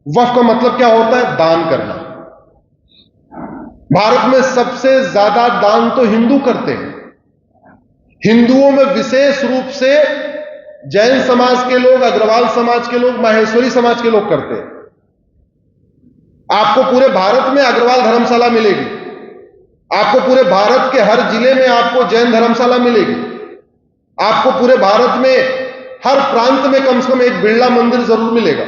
Speaker 1: वक्फ का मतलब क्या होता है? दान करना। भारत में सबसे ज्यादा दान तो हिंदू करते हैं। हिंदुओं में विशेष रूप से जैन समाज के लोग, अग्रवाल समाज के लोग, माहेश्वरी समाज के लोग करते हैं। आपको पूरे भारत में अग्रवाल धर्मशाला मिलेगी, आपको पूरे भारत के हर जिले में आपको जैन धर्मशाला मिलेगी, आपको पूरे भारत में हर प्रांत में कम से कम एक बिरला मंदिर जरूर मिलेगा।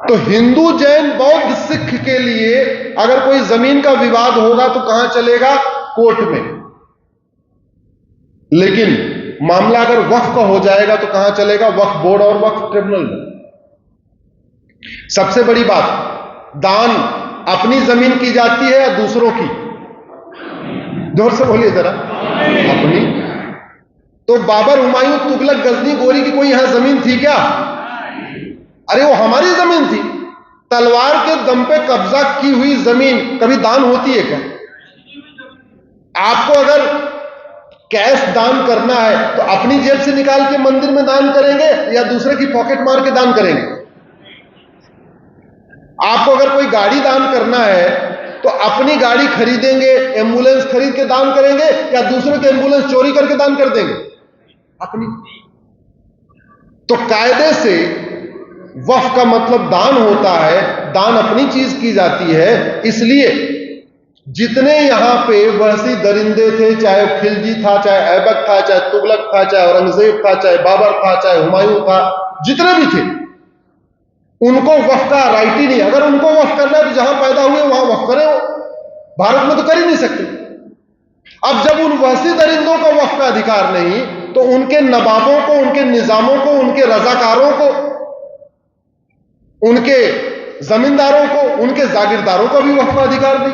Speaker 1: तो हिंदू, जैन, बौद्ध, सिख के लिए अगर कोई जमीन का विवाद होगा तो कहां चलेगा? कोर्ट में। लेकिन मामला अगर वक्फ का हो जाएगा तो कहां चलेगा? वक्फ बोर्ड और वक्फ ट्रिब्यूनल में। सबसे बड़ी बात, दान अपनी जमीन की जाती है या दूसरों की? जोर से बोलिए जरा। अपनी। तो बाबर, हुमायूं, तुगलक, गजनी, गोरी की कोई यहां जमीन थी क्या? अरे वो हमारी जमीन थी। तलवार के दम पे कब्जा की हुई जमीन कभी दान होती है क्या? आपको अगर कैश दान करना है तो अपनी जेब से निकाल के मंदिर में दान करेंगे या दूसरे की पॉकेट मार के दान करेंगे? आपको अगर कोई गाड़ी दान करना है तो अपनी गाड़ी खरीदेंगे, एम्बुलेंस खरीद के दान करेंगे या दूसरे के एम्बुलेंस चोरी करके दान कर देंगे? अपनी। तो कायदे से वक्फ का मतलब दान होता है, दान अपनी चीज की जाती है। इसलिए जितने यहां पे वहसी दरिंदे थे, चाहे खिलजी था, चाहे ऐबक था, चाहे तुगलक था, चाहे औरंगजेब था, चाहे बाबर था, चाहे हुमायूं था, जितने भी थे उनको वक्फ का राइट ही नहीं। अगर उनको वक्फ करना है तो जहां पैदा हुए वहां वक्फ करें। भारत में तो कर ही नहीं सकते। अब जब उन वहसी दरिंदों को वक्फ का अधिकार नहीं तो उनके नवाबों को, उनके निजामों को, उनके रजाकारों को, उनके जमींदारों को, उनके जागीरदारों को भी वक्फ का अधिकार नहीं,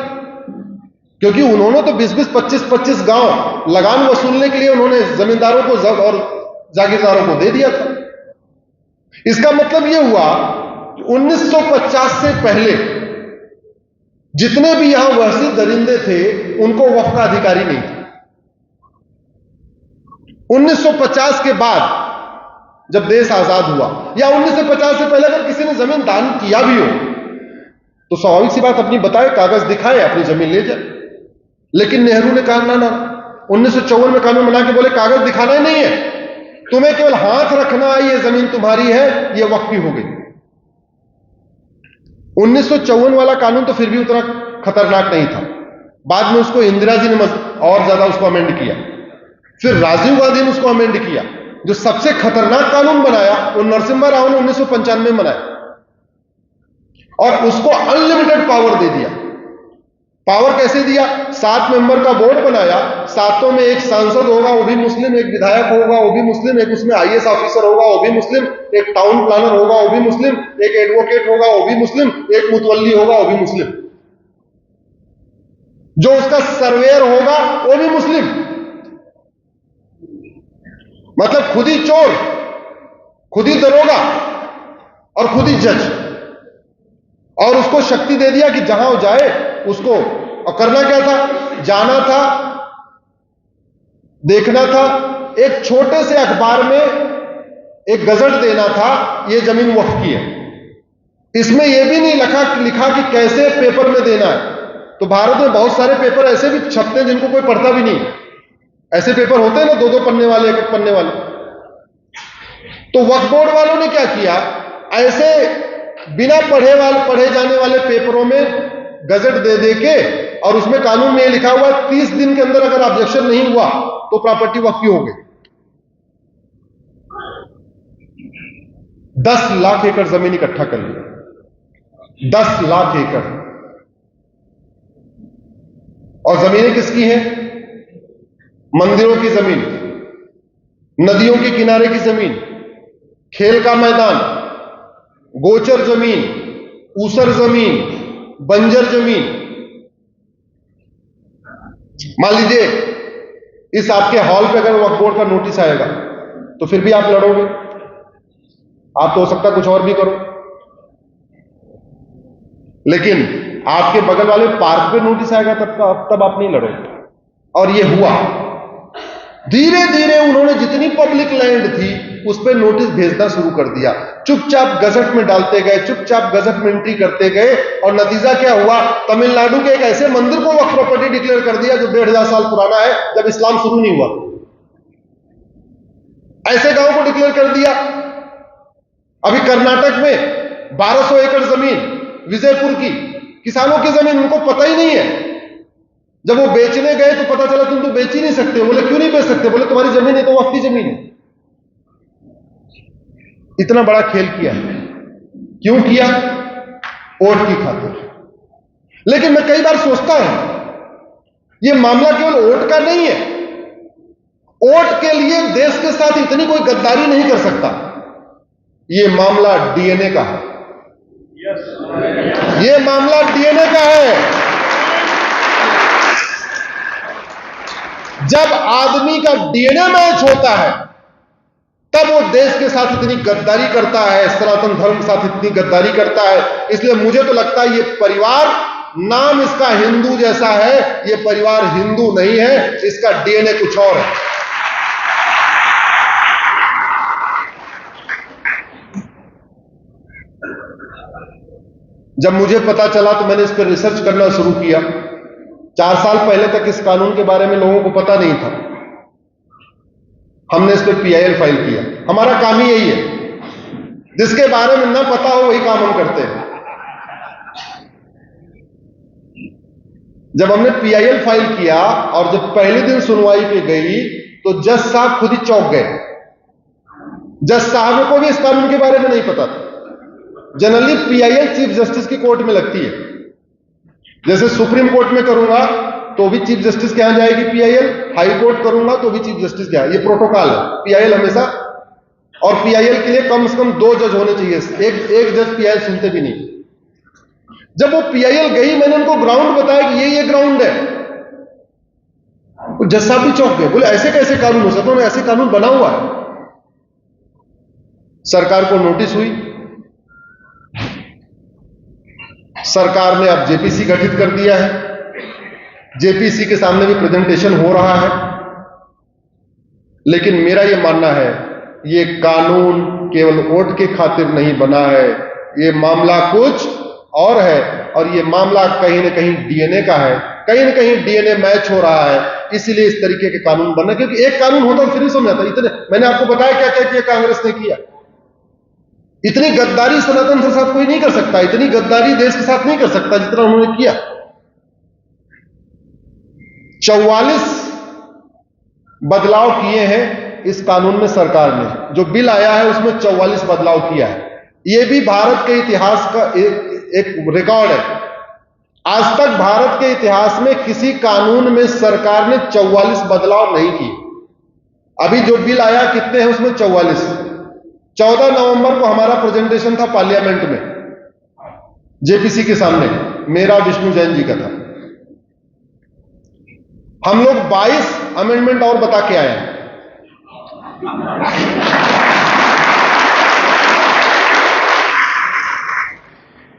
Speaker 1: क्योंकि उन्होंने तो 20-20, 25-25 गांव लगान वसूलने के लिए उन्होंने जमींदारों को और जागीरदारों को दे दिया था। इसका मतलब यह हुआ कि 1950 से पहले जितने भी यहां वहसी दरिंदे थे उनको वक्फ का अधिकारी नहीं था। 1950 के बाद जब देश आजाद हुआ या 1950 से पहले अगर किसी ने जमीन दान किया भी हो तो स्वाभाविक सी बात अपनी बताए, कागज दिखाए, अपनी जमीन ले जाए। लेकिन नेहरू ने कहा ना, 1954 में कानून बना के बोले कागज दिखाना ही नहीं है, तुम्हें केवल हाथ रखना है, ये जमीन तुम्हारी है, ये वक्फी हो गई। 1954 वाला कानून तो फिर भी उतना खतरनाक नहीं था। बाद में उसको इंदिरा जी ने और ज्यादा उसको अमेंड किया, फिर राजीव गांधी ने उसको अमेंड किया। जो सबसे खतरनाक कानून बनाया वो नरसिम्हा राव ने 1995 में बनाया और उसको अनलिमिटेड पावर दे दिया। पावर कैसे दिया? 7 मेंबर का बोर्ड बनाया, 7 में एक सांसद होगा वो भी मुस्लिम, एक विधायक होगा वो भी मुस्लिम, एक उसमें IAS ऑफिसर होगा वो भी मुस्लिम, एक टाउन प्लानर होगा वो भी मुस्लिम, एक एडवोकेट होगा वो भी मुस्लिम, एक मुतवल्ली होगा वो भी मुस्लिम, जो उसका सर्वेयर होगा वो भी मुस्लिम। मतलब खुद ही चोर, खुद ही दरोगा और खुद ही जज, और उसको शक्ति दे दिया कि जहां वो जाए उसको। और करना क्या था? जाना था देखना था, एक छोटे से अखबार में एक गजट देना था, ये जमीन वक्फ की है। इसमें यह भी नहीं लिखा कि कैसे पेपर में देना है। तो भारत में बहुत सारे पेपर ऐसे भी छपते हैं जिनको कोई पढ़ता भी नहीं। ऐसे पेपर होते हैं ना, 2-2 पन्ने वाले, 1-1 पन्ने वाले। तो वक्फ बोर्ड वालों ने क्या किया, ऐसे बिना पढ़े जाने वाले पेपरों में गजट दे के, और उसमें कानून में यह लिखा हुआ 30 दिन के अंदर अगर ऑब्जेक्शन नहीं हुआ तो प्रॉपर्टी वक्फ की हो गई। 10 लाख एकड़ जमीन इकट्ठा कर लिया, 10 लाख एकड़। और जमीनें किसकी हैं? मंदिरों की जमीन, नदियों के किनारे की जमीन, खेल का मैदान, गोचर जमीन, ऊसर जमीन, बंजर जमीन। मान लीजिए इस आपके हॉल पे अगर वक्फ बोर्ड का नोटिस आएगा तो फिर भी आप लड़ोगे? आप तो हो सकता है कुछ और भी करो, लेकिन आपके बगल वाले पार्क पे नोटिस आएगा तब आप नहीं लड़ोगे। और ये हुआ। धीरे धीरे उन्होंने जितनी पब्लिक लैंड थी उस पर नोटिस भेजना शुरू कर दिया, चुपचाप गजट में डालते गए, चुपचाप गजट में एंट्री करते गए। और नतीजा क्या हुआ, तमिलनाडु के एक ऐसे मंदिर को वक्फ प्रॉपर्टी डिक्लेयर कर दिया जो 1500 साल पुराना है, जब इस्लाम शुरू नहीं हुआ। ऐसे गांव को डिक्लेयर कर दिया। अभी कर्नाटक में 1200 एकड़ जमीन विजयपुर की, किसानों की जमीन, उनको पता ही नहीं है। जब वो बेचने गए तो पता चला तुम तो बेच ही नहीं सकते। बोले क्यों नहीं बेच सकते? बोले तुम्हारी जमीन है तो वक्फ की जमीन है। इतना बड़ा खेल किया है। क्यों किया? वोट की खातिर। लेकिन मैं कई बार सोचता हूं यह मामला केवल वोट का नहीं है। वोट के लिए देश के साथ इतनी कोई गद्दारी नहीं कर सकता। यह मामला डीएनए का है। यह मामला डीएनए का है। जब आदमी का डीएनए मैच होता है तब वो देश के साथ इतनी गद्दारी करता है, सनातन धर्म के साथ इतनी गद्दारी करता है। इसलिए मुझे तो लगता है ये परिवार, नाम इसका हिंदू जैसा है, ये परिवार हिंदू नहीं है, इसका डीएनए कुछ और है। जब मुझे पता चला तो मैंने इस पर रिसर्च करना शुरू किया। 4 साल पहले तक इस कानून के बारे में लोगों को पता नहीं था। हमने इस पर पीआईएल फाइल किया। हमारा काम ही यही है, जिसके बारे में ना पता हो वही काम हम करते हैं। जब हमने पीआईएल फाइल किया और जब पहले दिन सुनवाई पे गई तो जज साहब खुद ही चौंक गए। जज साहब को भी इस कानून के बारे में नहीं पता था। जनरली पीआईएल चीफ जस्टिस की कोर्ट में लगती है। जैसे सुप्रीम कोर्ट में करूंगा तो भी चीफ जस्टिस के यहां जाएगी पीआईएल, हाई कोर्ट करूंगा तो भी चीफ जस्टिस के यहां। ये प्रोटोकॉल है पीआईएल हमेशा। और पीआईएल के लिए कम से कम 2 जज होने चाहिए, एक जज पीआईएल सुनते भी नहीं। जब वो पीआईएल गई, मैंने उनको ग्राउंड बताया कि ये ग्राउंड है। जज साहब भी चौंक गए, बोले ऐसे कैसे कानून हो सकता है? ऐसे कानून बना हुआ है। सरकार को नोटिस हुई। सरकार ने अब जेपीसी गठित कर दिया है। जेपीसी के सामने भी प्रेजेंटेशन हो रहा है। लेकिन मेरा यह मानना है ये कानून केवल वोट के खातिर नहीं बना है। ये मामला कुछ और है और ये मामला कहीं ना कहीं डीएनए का है। कहीं ना कहीं डीएनए मैच हो रहा है, इसीलिए इस तरीके के कानून बना। क्योंकि एक कानून होता फिर ही समझ आता। इतने मैंने आपको बताया क्या क्या किया कांग्रेस ने किया। इतनी गद्दारी सनातन के साथ कोई नहीं कर सकता, इतनी गद्दारी देश के साथ नहीं कर सकता जितना उन्होंने किया। 44 बदलाव किए हैं इस कानून में सरकार ने। जो बिल आया है उसमें 44 बदलाव किया है। यह भी भारत के इतिहास का एक रिकॉर्ड है। आज तक भारत के इतिहास में किसी कानून में सरकार ने 44 बदलाव नहीं किए। अभी जो बिल आया कितने हैं उसमें 44। 14 नवंबर को हमारा प्रेजेंटेशन था पार्लियामेंट में, जेपीसी के सामने, मेरा विष्णु जैन जी का था। हम लोग 22 अमेंडमेंट और बता के आए हैं।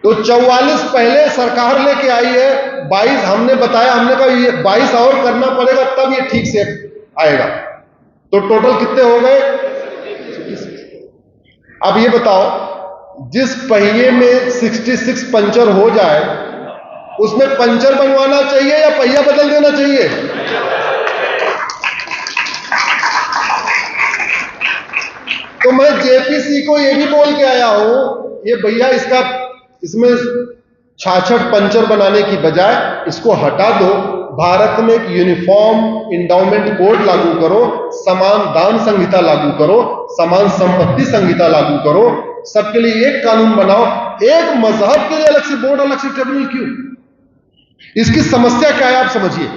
Speaker 1: तो 44 पहले सरकार लेके आई है, 22 हमने बताया। हमने कहा ये 22 और करना पड़ेगा तब ये ठीक से आएगा। तो टोटल कितने हो गए? अब ये बताओ, जिस पहिए में 66 पंचर हो जाए उसमें पंचर बनवाना चाहिए या पहिया बदल देना चाहिए? तो मैं जेपीसी को ये भी बोल के आया हूं, ये भैया इसमें 66 पंचर बनाने की बजाय इसको हटा दो, भारत में एक यूनिफॉर्म इंडाउमेंट कोड लागू करो, समान दान संहिता लागू करो, समान संपत्ति संहिता लागू करो, सबके लिए एक कानून बनाओ। एक मजहब के लिए अलग से बोर्ड, अलग से ट्रिब्यूनल क्यों? इसकी समस्या क्या है आप समझिए।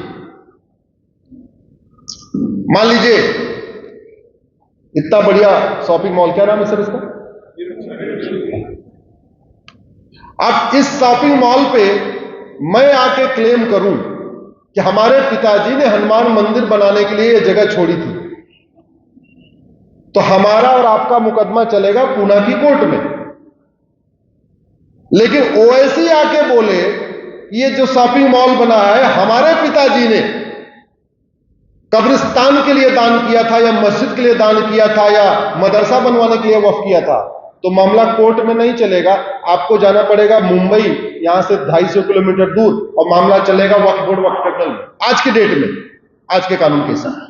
Speaker 1: मान लीजिए इतना बढ़िया शॉपिंग मॉल, क्या नाम है सर इसका? अब इस शॉपिंग मॉल पे मैं आके क्लेम करूं कि हमारे पिताजी ने हनुमान मंदिर बनाने के लिए यह जगह छोड़ी थी, तो हमारा और आपका मुकदमा चलेगा पूना की कोर्ट में। लेकिन ओवैसी आके बोले ये जो शॉपिंग मॉल बना है हमारे पिताजी ने कब्रिस्तान के लिए दान किया था, या मस्जिद के लिए दान किया था, या मदरसा बनवाने के लिए वक्फ किया था, तो मामला कोर्ट में नहीं चलेगा। आपको जाना पड़ेगा मुंबई, यहां से 250 किलोमीटर दूर, और मामला चलेगा वक्फ बोर्ड, वक्फ ट्रिब्यूनल में। आज की डेट में, आज के कानून के हिसाब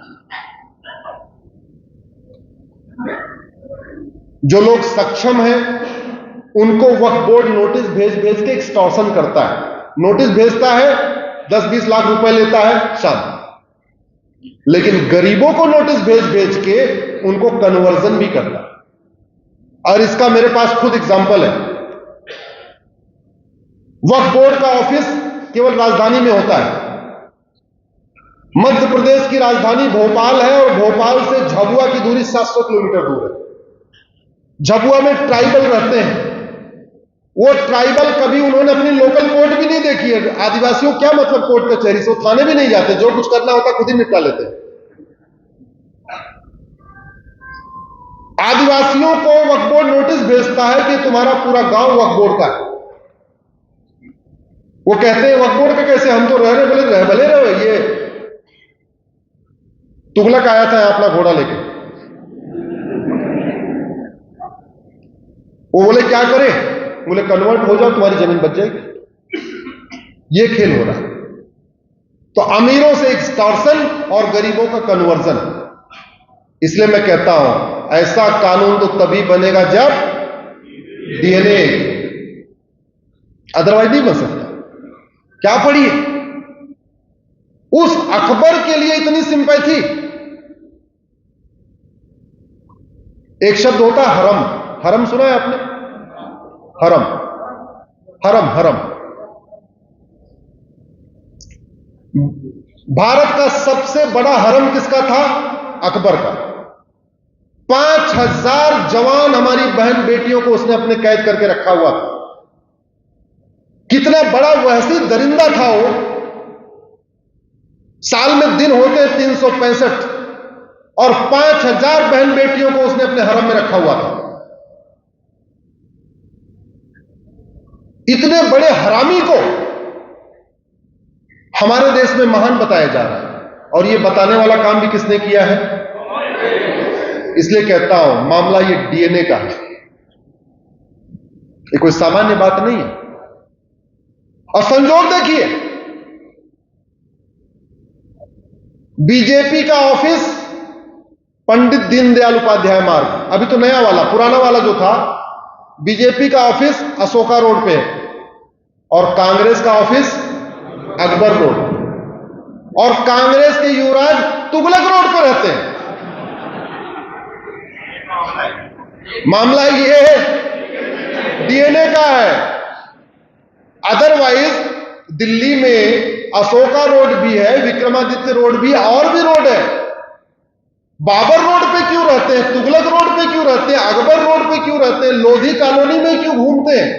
Speaker 1: जो लोग सक्षम हैं उनको वक्फ बोर्ड नोटिस भेज भेज के एक्सटॉर्शन करता है। नोटिस भेजता है, 10-20 लाख रुपए लेता है, शांत। लेकिन गरीबों को नोटिस भेज भेज के उनको कन्वर्जन भी करता है। और इसका मेरे पास खुद एग्जांपल है। वक्फ बोर्ड का ऑफिस केवल राजधानी में होता है। मध्य प्रदेश की राजधानी भोपाल है और भोपाल से झाबुआ की दूरी 700 किलोमीटर दूर है। झाबुआ में ट्राइबल रहते हैं। वो ट्राइबल कभी उन्होंने अपनी लोकल कोर्ट भी नहीं देखी है। आदिवासियों क्या मतलब कोर्ट कचहरी से? वो थाने भी नहीं जाते, जो कुछ करना होता खुद ही निपटा लेते हैं। आदिवासियों को वक्फ बोर्ड नोटिस भेजता है कि तुम्हारा पूरा गांव वक्फ बोर्ड का है। वो कहते हैं वक्फ बोर्ड का कैसे? हम तो रह रहे, बोले भले रहे। ये तुगलक आया था अपना घोड़ा लेके, वो बोले क्या करें? बोले कन्वर्ट हो जाओ, तुम्हारी जमीन बच जाएगी। ये खेल हो रहा है। तो अमीरों से एक्सटॉर्शन और गरीबों का कन्वर्जन। इसलिए मैं कहता हूं ऐसा कानून तो तभी बनेगा जब डीएनए, अदरवाइज नहीं बन सकता। क्या पढ़िए, उस अकबर के लिए इतनी सिंपैथी। एक शब्द होता है हरम। हरम सुना है आपने? हरम, हरम, हरम। भारत का सबसे बड़ा हरम किसका था? अकबर का। 5000 जवान हमारी बहन बेटियों को उसने अपने कैद करके रखा हुआ था। कितना बड़ा वहशी दरिंदा था वो। साल में दिन होते 365 और 5000 बहन बेटियों को उसने अपने हरम में रखा हुआ था। इतने बड़े हरामी को हमारे देश में महान बताया जा रहा है, और ये बताने वाला काम भी किसने किया है? इसलिए कहता हूं मामला ये डीएनए का है, ये कोई सामान्य बात नहीं है। और संजोग देखिए, बीजेपी का ऑफिस पंडित दीनदयाल उपाध्याय मार्ग, अभी तो नया वाला, पुराना वाला जो था, बीजेपी का ऑफिस अशोका रोड पे है और कांग्रेस का ऑफिस अकबर रोड, और कांग्रेस के युवराज तुगलक रोड पर रहते हैं। मामला ये डीएनए का है। अदरवाइज दिल्ली में अशोका रोड भी है, विक्रमादित्य रोड भी, और भी रोड है। बाबर रोड पे क्यों रहते हैं? तुगलक रोड पे क्यों रहते हैं? अकबर रोड पे क्यों रहते हैं? लोधी कॉलोनी में क्यों घूमते हैं?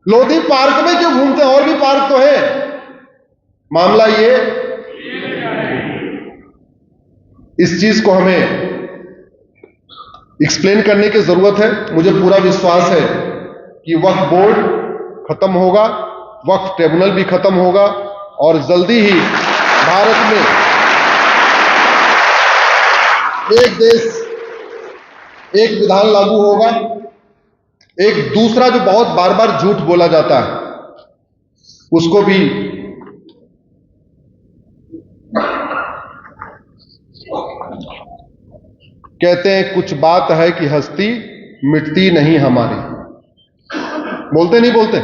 Speaker 1: लोधी पार्क में क्यों घूमते हैं? और भी पार्क तो है। मामला ये, इस चीज को हमें एक्सप्लेन करने की जरूरत है। मुझे पूरा विश्वास है कि वक्फ बोर्ड खत्म होगा, वक्फ ट्रिब्यूनल भी खत्म होगा, और जल्दी ही भारत में एक देश एक विधान लागू होगा। एक दूसरा जो बहुत बार बार झूठ बोला जाता है उसको भी कहते हैं, कुछ बात है कि हस्ती मिटती नहीं हमारी। बोलते नहीं बोलते।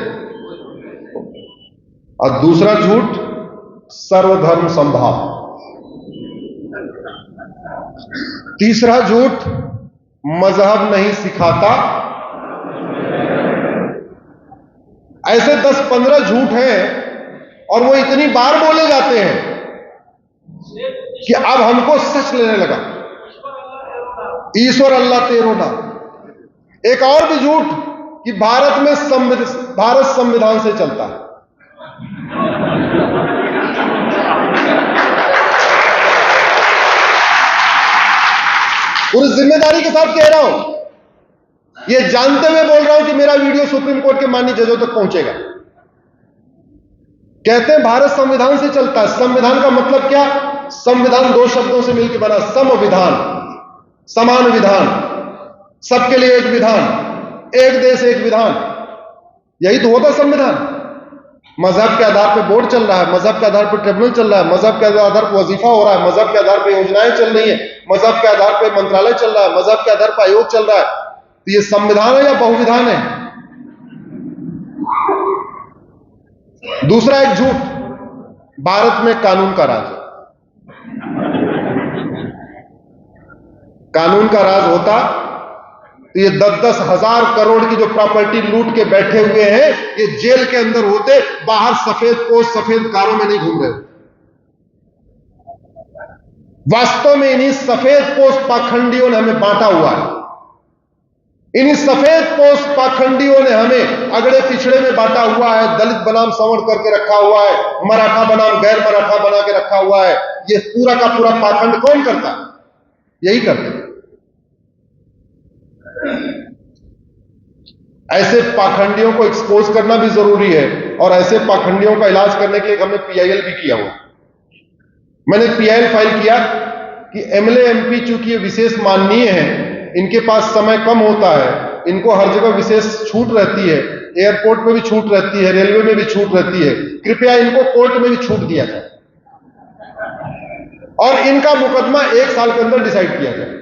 Speaker 1: और दूसरा झूठ, सर्वधर्म संभाव। तीसरा झूठ, मजहब नहीं सिखाता। ऐसे 10-15 झूठ हैं और वो इतनी बार बोले जाते हैं कि अब हमको सच लेने लगा। ईश्वर अल्लाह तेरो ना। एक और भी झूठ कि भारत संविधान से चलता है। पूरी जिम्मेदारी के साथ कह रहा हूं, ये जानते हुए बोल रहा हूं कि मेरा वीडियो सुप्रीम कोर्ट के माननीय जजों तक पहुंचेगा। कहते हैं भारत संविधान से चलता है। संविधान का मतलब क्या? संविधान 2 शब्दों से मिलकर बना, समविधान, समान विधान, सबके लिए एक विधान, एक देश एक विधान। यही तो होता संविधान। मजहब के आधार पर बोर्ड चल रहा है, मजहब के आधार पर ट्रिब्यूनल चल रहा है, मजहब के आधार पर वजीफा हो रहा है, मजहब के आधार पर योजनाएं चल रही है, मजहब के आधार पर मंत्रालय चल रहा है, मजहब के आधार पर आयोग चल रहा है। तो ये संविधान है या बहुविधान है? दूसरा एक झूठ, भारत में कानून का राज है। कानून का राज होता तो ये 10-10 हजार करोड़ की जो प्रॉपर्टी लूट के बैठे हुए हैं, ये जेल के अंदर होते, बाहर सफेद पोश सफेद कारों में नहीं घूम रहे। वास्तव में इन्हीं सफेद पोश पाखंडियों ने हमें बांटा हुआ है। इन्हीं सफेद पोश पाखंडियों ने हमें अगड़े पिछड़े में बांटा हुआ है, दलित बनाम संवर्ण करके रखा हुआ है, मराठा बनाम गैर मराठा बना के रखा हुआ है। ये पूरा का पूरा पाखंड कौन करता है? यही करते हैं। ऐसे पाखंडियों को एक्सपोज करना भी जरूरी है और ऐसे पाखंडियों का इलाज करने के लिए हमने पीआईएल भी किया हुआ। मैंने पीआईएल फाइल किया कि एमएलए एमपी चूंकि ये विशेष माननीय हैं, इनके पास समय कम होता है, इनको हर जगह विशेष छूट रहती है, एयरपोर्ट में भी छूट रहती है, रेलवे में भी छूट रहती है, कृपया इनको कोर्ट में भी छूट दिया जाए और इनका मुकदमा 1 साल के अंदर डिसाइड किया जाए।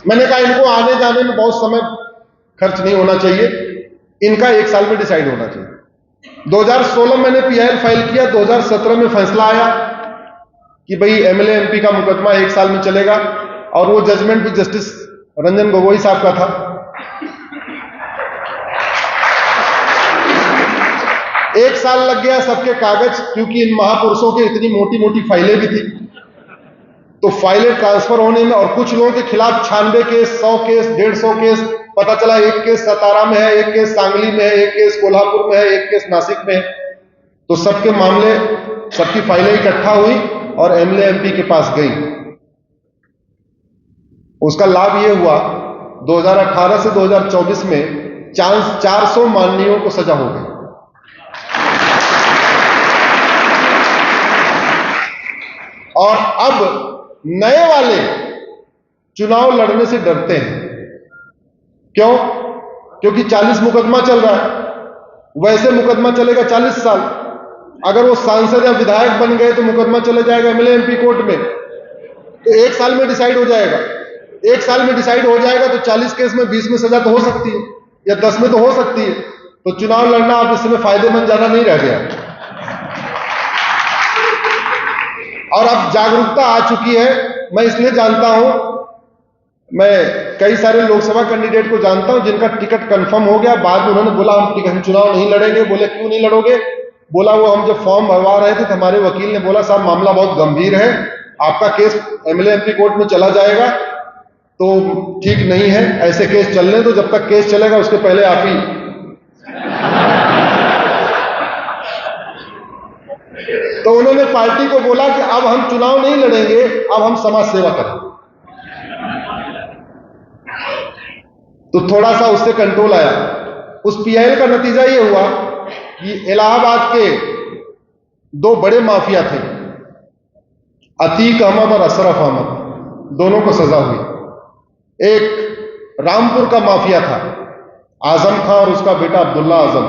Speaker 1: मैंने कहा इनको आने जाने में बहुत समय खर्च नहीं होना चाहिए, इनका 1 साल में डिसाइड होना चाहिए। 2016 मैंने पीआईएल फाइल किया, 2017 में फैसला आया कि भाई एमएलए एमपी का मुकदमा 1 साल में चलेगा और वो जजमेंट भी जस्टिस रंजन गोगोई साहब का था। एक साल लग गया सबके कागज, क्योंकि इन महापुरुषों के इतनी मोटी मोटी फाइलें भी थी, तो फाइलें ट्रांसफर होने में, और कुछ लोगों के खिलाफ 96 केस, 100 केस, 150 केस, पता चला एक केस सतारा में है, एक केस सांगली में है, एक केस कोल्हापुर में है, एक केस नासिक में है। तो सबके मामले, सबकी फाइलें इकट्ठा हुई और एमएलए एमपी के पास गई। उसका लाभ यह हुआ 2018 से 2024 में 400 माननीयों को सजा हो गई। और अब नए वाले चुनाव लड़ने से डरते हैं। क्यों? क्योंकि 40 मुकदमा चल रहा है, वैसे मुकदमा चलेगा 40 साल। अगर वो सांसद या विधायक बन गए तो मुकदमा चले जाएगा एमएलए एमपी कोर्ट में, तो 1 साल में डिसाइड हो जाएगा। 1 साल में डिसाइड हो जाएगा तो 40 केस में 20 में सजा तो हो सकती है या 10 में तो हो सकती है। तो चुनाव लड़ना अब इस समय फायदेमंद ज्यादा नहीं रह गया। और अब जागरूकता आ चुकी है। मैं इसलिए जानता हूं, मैं कई सारे लोकसभा कैंडिडेट को जानता हूं जिनका टिकट कंफर्म हो गया, बाद में उन्होंने बोला हम चुनाव नहीं लड़ेंगे। बोले क्यों नहीं लड़ोगे? बोला वो हम जब फॉर्म भरवा रहे थे तो हमारे वकील ने बोला साहब मामला बहुत गंभीर है, आपका केस एमएलए एमपी कोर्ट में चला जाएगा तो ठीक नहीं है, ऐसे केस चलने दो, जब तक केस चलेगा उसके पहले आप ही। तो उन्होंने पार्टी को बोला कि अब हम चुनाव नहीं लड़ेंगे, अब हम समाज सेवा करेंगे। तो थोड़ा सा उससे कंट्रोल आया। उस पीआईएल का नतीजा यह हुआ कि इलाहाबाद के दो बड़े माफिया थे, अतीक अहमद और अशरफ अहमद, दोनों को सजा हुई। एक रामपुर का माफिया था, आजम खां और उसका बेटा अब्दुल्ला आजम,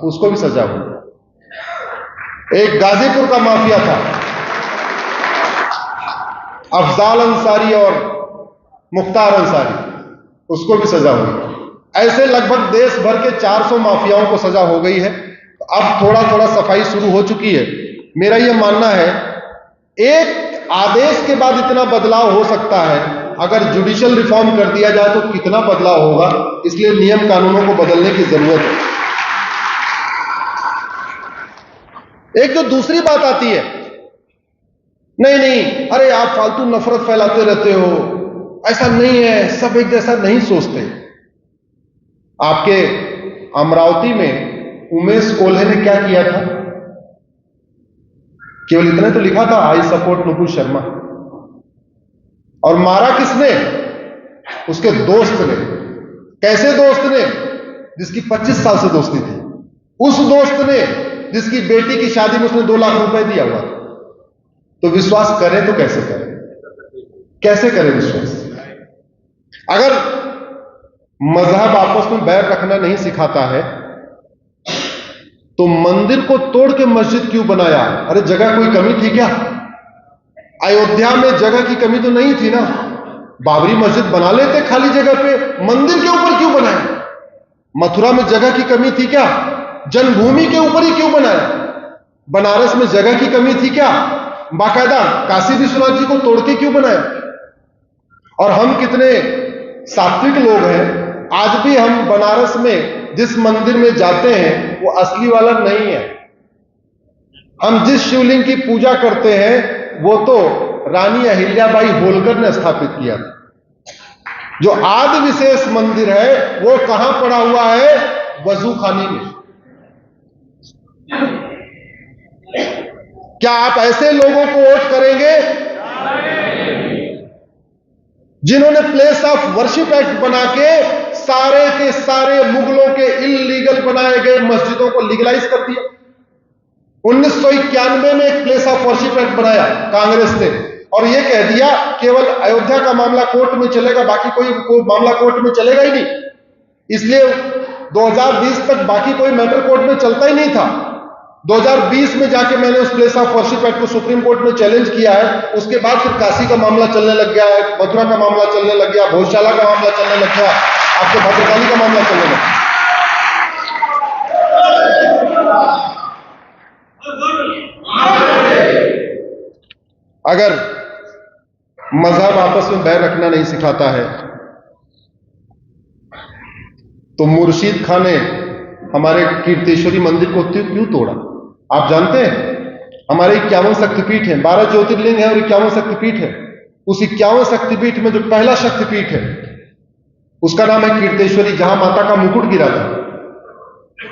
Speaker 1: उसको भी सजा हुई। एक गाजीपुर का माफिया था, अफजाल अंसारी और मुख्तार अंसारी, उसको भी सजा हुई। ऐसे लगभग देश भर के 400 माफियाओं को सजा हो गई है। अब थोड़ा थोड़ा सफाई शुरू हो चुकी है। मेरा यह मानना है एक आदेश के बाद इतना बदलाव हो सकता है, अगर जुडिशियल रिफॉर्म कर दिया जाए तो कितना बदलाव होगा। इसलिए नियम कानूनों को बदलने की जरूरत है। एक जो दूसरी बात आती है, नहीं नहीं, अरे आप फालतू नफरत फैलाते रहते हो, ऐसा नहीं है, सब एक जैसा नहीं सोचते। आपके अमरावती में उमेश कोल्हे ने क्या किया था? केवल इतने तो लिखा था, आई सपोर्ट नुपुर शर्मा, और मारा किसने? उसके दोस्त ने। कैसे दोस्त ने? जिसकी 25 साल से दोस्ती थी, उस दोस्त ने जिसकी बेटी की शादी में उसने 2 लाख रुपए दिया हुआ था। तो विश्वास करें तो कैसे करें? कैसे करें विश्वास? अगर मजहब आपस में बैर रखना नहीं सिखाता है तो मंदिर को तोड़ के मस्जिद क्यों बनाया? अरे जगह कोई कमी थी क्या? अयोध्या में जगह की कमी तो नहीं थी ना, बाबरी मस्जिद बना लेते खाली जगह पे, मंदिर के ऊपर क्यों बनाया? मथुरा में जगह की कमी थी क्या? जन्मभूमि के ऊपर ही क्यों बनाया? बनारस में जगह की कमी थी क्या? बाकायदा काशी विश्वनाथ जी को तोड़ के क्यों बनाया? और हम कितने सात्विक लोग हैं, आज भी हम बनारस में जिस मंदिर में जाते हैं वो असली वाला नहीं है। हम जिस शिवलिंग की पूजा करते हैं वो तो रानी अहिल्याबाई होलकर ने स्थापित किया था। जो आदि विशेष मंदिर है वो कहां पड़ा हुआ है? वजू खाने में। क्या आप ऐसे लोगों को वोट करेंगे जिन्होंने प्लेस ऑफ वर्शिप एक्ट बना के सारे के सारे मुगलों के इलीगल बनाए गए मस्जिदों को लीगलाइज कर दिया? 1991 में एक प्लेस ऑफ वर्शिप एक्ट बनाया कांग्रेस ने, और यह कह दिया केवल अयोध्या का मामला कोर्ट में चलेगा, बाकी कोई मामला कोर्ट में चलेगा ही नहीं। इसलिए 2020 तक बाकी कोई मैटर कोर्ट में चलता ही नहीं था। 2020 में जाके मैंने उस प्लेस ऑफ वर्शिप एक्ट को सुप्रीम कोर्ट में चैलेंज किया है। उसके बाद फिर काशी का मामला चलने लग गया है, मथुरा का मामला चलने लग गया, भोजशाला का मामला चलने लग गया, आपके भद्रकाली का मामला चलने लग गया। अगर मजहब आपस में बैर रखना नहीं सिखाता है तो मुर्शीद खान ने हमारे कीर्तेश्वरी मंदिर को क्यों तोड़ा? आप जानते हैं हमारे 51 शक्तिपीठ है, 12 ज्योतिर्लिंग है और 51 शक्तिपीठ है। उस 51 शक्तिपीठ में जो पहला शक्तिपीठ है उसका नाम है कीर्तेश्वरी, जहां माता का मुकुट गिरा था।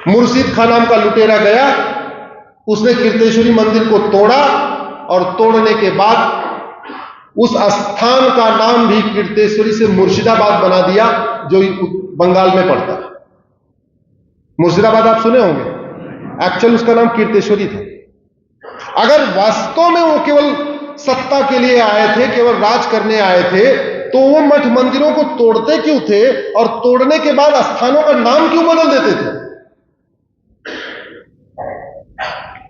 Speaker 1: मुर्शीद खान नाम का लुटेरा गया, उसने कीर्तेश्वरी मंदिर को तोड़ा और तोड़ने के बाद उस स्थान का नाम भी कीर्तेश्वरी से मुर्शिदाबाद बना दिया, जो बंगाल में पड़ता है। मुर्शिदाबाद आप सुने होंगे, एक्चुअल उसका नाम कीर्तेश्वरी था। अगर वास्तव में वो केवल सत्ता के लिए आए थे, केवल राज करने आए थे, तो वो मठ मंदिरों को तोड़ते क्यों थे और तोड़ने के बाद स्थानों का नाम क्यों बदल देते थे?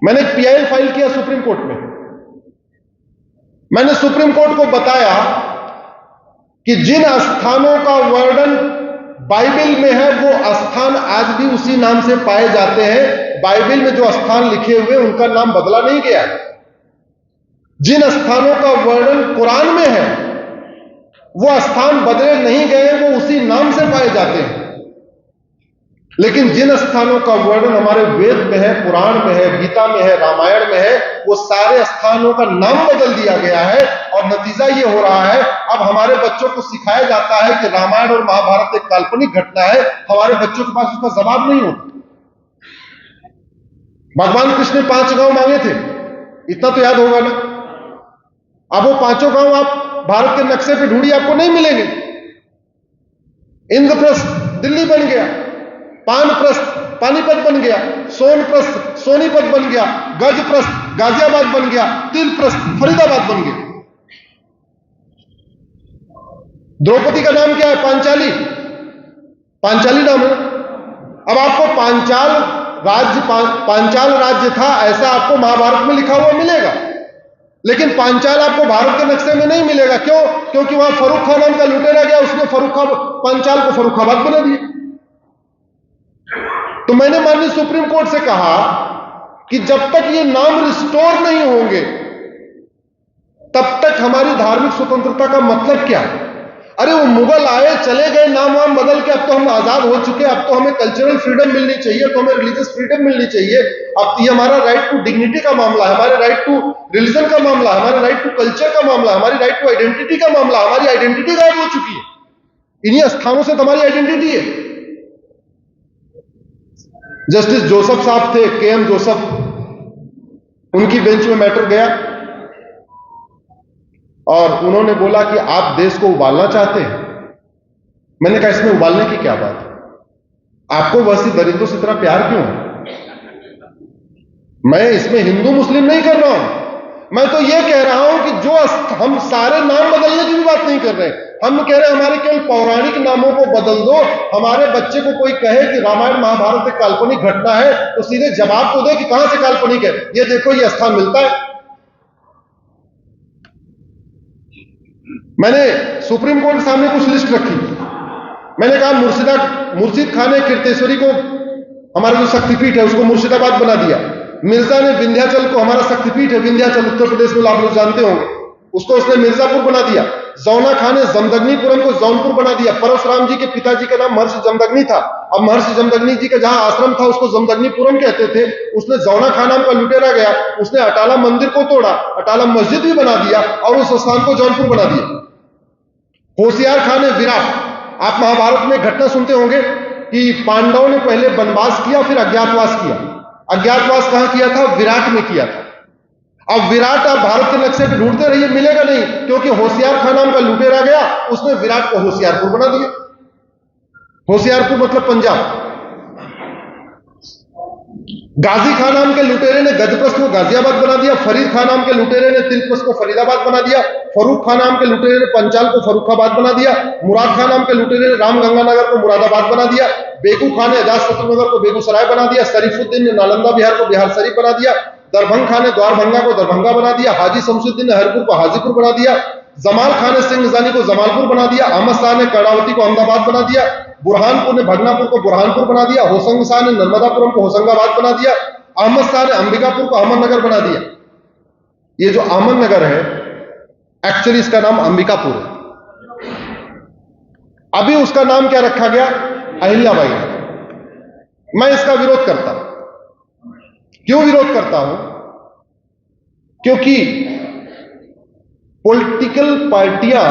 Speaker 1: मैंने एक पीआईएल फाइल किया सुप्रीम कोर्ट में। मैंने सुप्रीम कोर्ट को बताया कि जिन स्थानों का वर्णन बाइबल में है वो स्थान आज भी उसी नाम से पाए जाते हैं। बाइबल में जो स्थान लिखे हुए उनका नाम बदला नहीं गया। जिन स्थानों का वर्णन कुरान में है वो स्थान बदले नहीं गए, वो उसी नाम से पाए जाते हैं। लेकिन जिन स्थानों का वर्णन हमारे वेद में है, पुराण में है, गीता में है, रामायण में है, वो सारे स्थानों का नाम बदल दिया गया है। और नतीजा ये हो रहा है, अब हमारे बच्चों को सिखाया जाता है कि रामायण और महाभारत एक काल्पनिक घटना है। हमारे बच्चों के पास उसका जवाब नहीं होता। भगवान कृष्ण ने 5 गांव मांगे थे, इतना तो याद होगा ना। अब वो 5 गांव आप भारत के नक्शे पे ढूंढिए, आपको नहीं मिलेंगे। इंद्रप्रस्थ दिल्ली बन गया, पानप्रस्थ पानीपत बन गया, सोनप्रस्थ सोनीपत बन गया, गजप्रस्थ गाजियाबाद बन गया, तिलप्रस्थ फरीदाबाद बन गया। द्रौपदी का नाम क्या है? पांचाली, पांचाली नाम है। अब आपको पांचाल राज्य था ऐसा आपको महाभारत में लिखा हुआ मिलेगा, लेकिन पांचाल आपको भारत के नक्शे में नहीं मिलेगा। क्यों? क्योंकि वहां फर्रुख खान नाम का लुटेरा गया, उसने पांचाल को फर्रुखाबाद बना दिया। तो मैंने माननीय सुप्रीम कोर्ट से कहा कि जब तक ये नाम रिस्टोर नहीं होंगे तब तक हमारी धार्मिक स्वतंत्रता का मतलब क्या है? अरे वो मुगल आए चले गए, नाम वाम बदल के, अब तो हम आजाद हो चुके, अब तो हमें कल्चरल फ्रीडम मिलनी चाहिए, तो हमें रिलीजियस फ्रीडम मिलनी चाहिए। अब ये हमारा राइट टू डिग्निटी का मामला है, हमारे राइट टू रिलीजन का मामला है, हमारे राइट टू कल्चर का मामला है, हमारी राइट टू आइडेंटिटी का मामला। हमारी आइडेंटिटी गायब हो चुकी है, इन्हीं स्थानों से हमारी आइडेंटिटी है। जस्टिस जोसेफ साहब थे, के.एम. जोसेफ, उनकी बेंच में मैटर गया और उन्होंने बोला कि आप देश को उबालना चाहते हैं। मैंने कहा इसमें उबालने की क्या बात है, आपको वैसी दरिंदों से इतना प्यार क्यों है? मैं इसमें हिंदू मुस्लिम नहीं कर रहा हूं, मैं तो यह कह रहा हूं कि जो हम सारे नाम बदलने की भी बात नहीं कर रहे, हम कह रहे हैं हमारे केवल पौराणिक नामों को बदल दो। हमारे बच्चे को कोई कहे कि रामायण महाभारत एक काल्पनिक घटना है तो सीधे जवाब तो दे कि कहां से काल्पनिक है, ये देखो ये स्थान मिलता है। मैंने सुप्रीम कोर्ट के सामने कुछ लिस्ट रखी, मैंने कहा मुर्शिद खान ने कीर्तेश्वरी को, हमारा जो शक्तिपीठ है, उसको मुर्शिदाबाद बना दिया। मिर्जा ने विंध्याचल को, हमारा शक्तिपीठ है विंध्याचल उत्तर प्रदेश में, आप लोग जानते होंगे, उसको उसने मिर्जापुर बना दिया। जौना खान ने जमदग्नीपुरम को जौनपुर बना दिया। परशुराम जी के पिताजी का नाम महर्षि जमदग्नि था, अब महर्षि जमदग्नि जी का जहां आश्रम था उसको जमदग्नीपुरम कहते थे। उसने जौना खान नाम का लुटेरा गया, उसने अटाला मंदिर को तोड़ा, अटाला मस्जिद भी बना दिया और उस स्थान को जौनपुर बना दिया। होशियार खान ने विराट, आप महाभारत में घटना सुनते होंगे कि पांडवों ने पहले वनवास किया फिर अज्ञातवास किया। अज्ञातवास कहां किया था? विराट में किया था। अब विराट आप भारत के नक्शे पे ढूंढते रहिए, मिलेगा नहीं, क्योंकि होशियार खान नाम का लुटेरा गया, उसने विराट को होशियारपुर बना दिया। होशियारपुर मतलब पंजाब। गाजी खान नाम के लुटेरे ने गजप्रस्थ को गाजियाबाद बना दिया। फरीद खान नाम के लुटेरे ने तिलप्रस्थ को फरीदाबाद बना दिया। फरूख खान नाम के लुटेरे ने पंचाल को फरुखाबाद बना दिया। मुराद खान नाम के लुटेरे ने रामगंगानगर को मुरादाबाद बना दिया। बेगू खान ने अजातशत्रुनगर को बेगूसराय बना दिया। शरीफुद्दीन ने नालंदा बिहार को बिहार शरीफ बना दिया। दरभंग खान ने द्वारभंगा को दरभंगा बना दिया। हाजी शमसुद्दीन ने हरपुर को हाजीपुर बना दिया। जमाल खान ने सिंह निजानी को जमालपुर बना दिया। अहमद शाह ने कर्णावती को अहमदाबाद बना दिया। बुरहानपुर ने भगनापुर को बुरहानपुर बना दिया। होशंग शाह ने नर्मदापुरम को होशंगाबाद बना दिया। अहमद शाह ने अंबिकापुर को अहमदनगर बना दिया। ये जो अहमदनगर है एक्चुअली इसका नाम अंबिकापुर है, अभी उसका नाम क्या रखा गया? अहिल्याबाई। मैं इसका विरोध करता हूं। क्यों विरोध करता हूं? क्योंकि पॉलिटिकल पार्टियां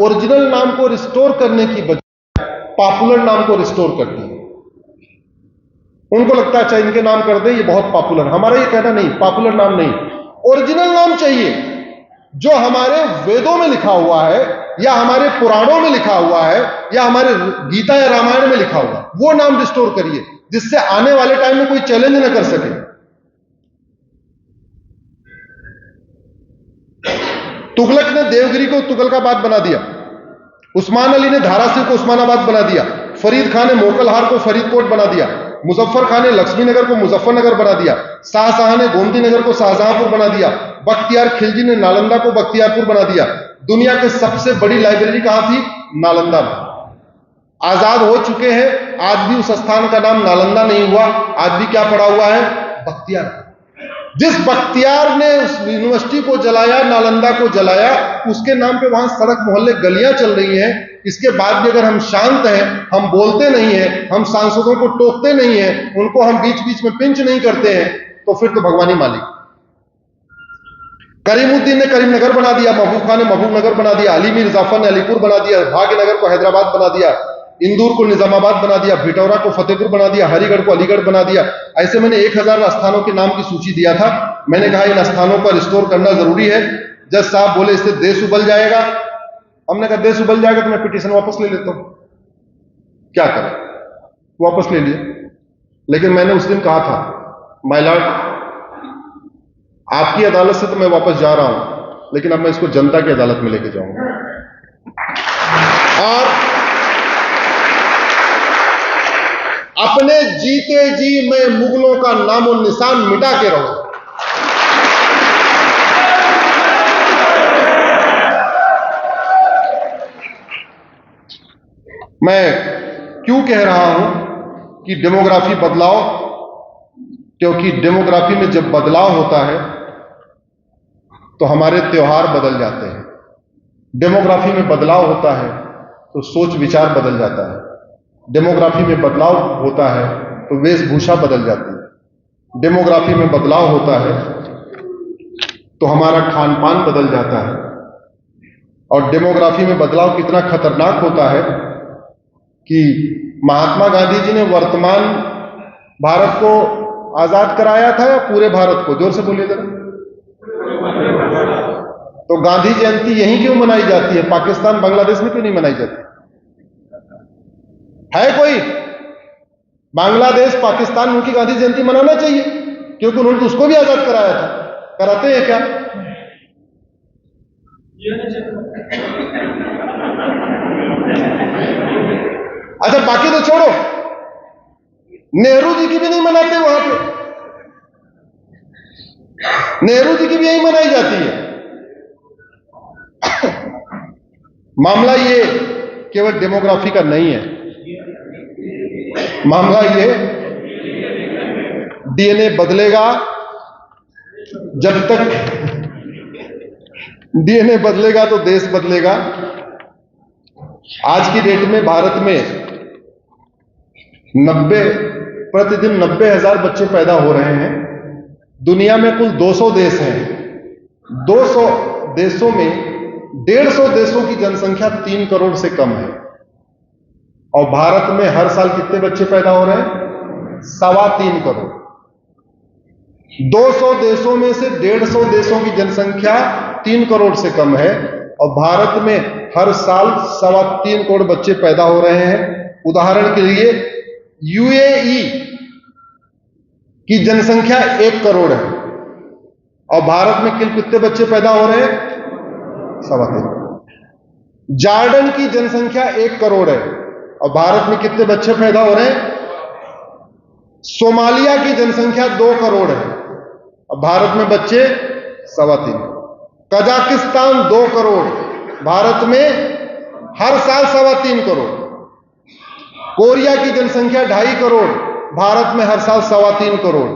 Speaker 1: ओरिजिनल नाम को रिस्टोर करने की बजाय पॉपुलर नाम को रिस्टोर करती हैं। उनको लगता है अच्छा इनके नाम कर दे, ये बहुत पॉपुलर। हमारा ये कहना नहीं, पॉपुलर नाम नहीं, ओरिजिनल नाम चाहिए जो हमारे वेदों में लिखा हुआ है या हमारे पुराणों में लिखा हुआ है या हमारे गीता या रामायण में लिखा हुआ है, वो नाम रिस्टोर करिए जिससे आने वाले टाइम में कोई चैलेंज न कर सके। तुगलक ने देवगिरी को तुगलकाबाद बना दिया। उस्मान अली ने धाराशिव को उस्मानाबाद बना दिया। फरीद खान ने मोकलहार को फरीदकोट बना दिया। मुजफ्फर खान ने लक्ष्मीनगर को मुजफ्फरनगर बना दिया। शाहजहां ने गोमती नगर को शाहजहांपुर बना दिया। बख्तियार खिलजी ने नालंदा को बख्तियारपुर बना दिया। दुनिया की सबसे बड़ी लाइब्रेरी कहां थी? नालंदा में। आजाद हो चुके हैं, आज भी उस स्थान का नाम नालंदा नहीं हुआ, आज भी क्या पड़ा हुआ है? बख्तियार। जिस बख्तियार ने उस यूनिवर्सिटी को जलाया, नालंदा को जलाया, उसके नाम पे वहां सड़क मोहल्ले गलियां चल रही हैं। इसके बाद भी अगर हम शांत हैं, हम बोलते नहीं हैं, हम सांसदों को टोकते नहीं हैं, उनको हम बीच बीच में पिंच नहीं करते हैं, तो फिर तो भगवानी मालिक। करीमुद्दीन ने करीमनगर बना दिया। महबूब खान ने महबूबनगर बना दिया। अली मीर जाफर ने अलीपुर बना दिया। भाग्यनगर को हैदराबाद बना दिया। इंदौर को निजामाबाद बना दिया। भिटौरा को फतेहपुर बना दिया। हरिगढ़ को अलीगढ़ बना दिया। ऐसे मैंने 1000 स्थानों के नाम की सूची दिया था। मैंने कहा इन स्थानों पर रिस्टोर करना जरूरी है। जज साहब बोले इससे देश उबल जाएगा। हमने कहा देश उबल जाएगा तो मैं पिटीशन वापस ले लेता हूं, क्या करें, वापस ले लिया। लेकिन मैंने उस दिन कहा था, माय लॉर्ड, आपकी अदालत से तो मैं वापस जा रहा हूं, लेकिन अब मैं इसको जनता की अदालत में लेके जाऊंगा और अपने जीते जी मैं मुगलों का नामो निशान मिटा के रहूं। मैं क्यों कह रहा हूं कि डेमोग्राफी बदलाव, क्योंकि डेमोग्राफी में जब बदलाव होता है तो हमारे त्योहार बदल जाते हैं। डेमोग्राफी में बदलाव होता है तो सोच विचार बदल जाता है। डेमोग्राफी में बदलाव होता है तो वेशभूषा बदल जाती है। डेमोग्राफी में बदलाव होता है तो हमारा खान पान बदल जाता है। और डेमोग्राफी में बदलाव कितना खतरनाक होता है कि महात्मा गांधी जी ने वर्तमान भारत को आजाद कराया था या पूरे भारत को? जोर से बोलिए जरा। तो गांधी जयंती यहीं क्यों मनाई जाती है? पाकिस्तान बांग्लादेश में क्यों नहीं मनाई जाती? है कोई? बांग्लादेश पाकिस्तान उनकी गांधी जयंती मनाना चाहिए, क्योंकि उन्होंने तो उसको भी आजाद कराया था। कराते हैं क्या? अच्छा, बाकी तो छोड़ो, नेहरू जी की भी नहीं मनाते वहां पे। नेहरू जी की भी यही मनाई जाती है। मामला ये केवल डेमोग्राफी का नहीं है, मामला ये डीएनए बदलेगा। जब तक डीएनए बदलेगा तो देश बदलेगा। आज की डेट में भारत में प्रतिदिन 90,000 बच्चे पैदा हो रहे हैं। दुनिया में कुल 200 देश हैं। 200 देशों में 150 देशों की जनसंख्या 3 करोड़ से कम है। और भारत में हर साल कितने बच्चे पैदा हो रहे हैं? 3.25 करोड़। 200 देशों में से 150 देशों की जनसंख्या 3 करोड़ से कम है और भारत में हर साल 3.25 करोड़ बच्चे पैदा हो रहे हैं। उदाहरण के लिए यूएई की जनसंख्या 1 करोड़ है और भारत में कितने बच्चे पैदा हो रहे हैं? 3.25 करोड़। जॉर्डन की जनसंख्या 1 करोड़ है और भारत में कितने बच्चे पैदा हो रहे हैं? सोमालिया की जनसंख्या 2 करोड़ है और भारत में बच्चे 3.25 करोड़। कजाकिस्तान 2 करोड़, भारत में हर साल 3.25 करोड़। कोरिया की जनसंख्या 2.5 करोड़, भारत में हर साल 3.25 करोड़।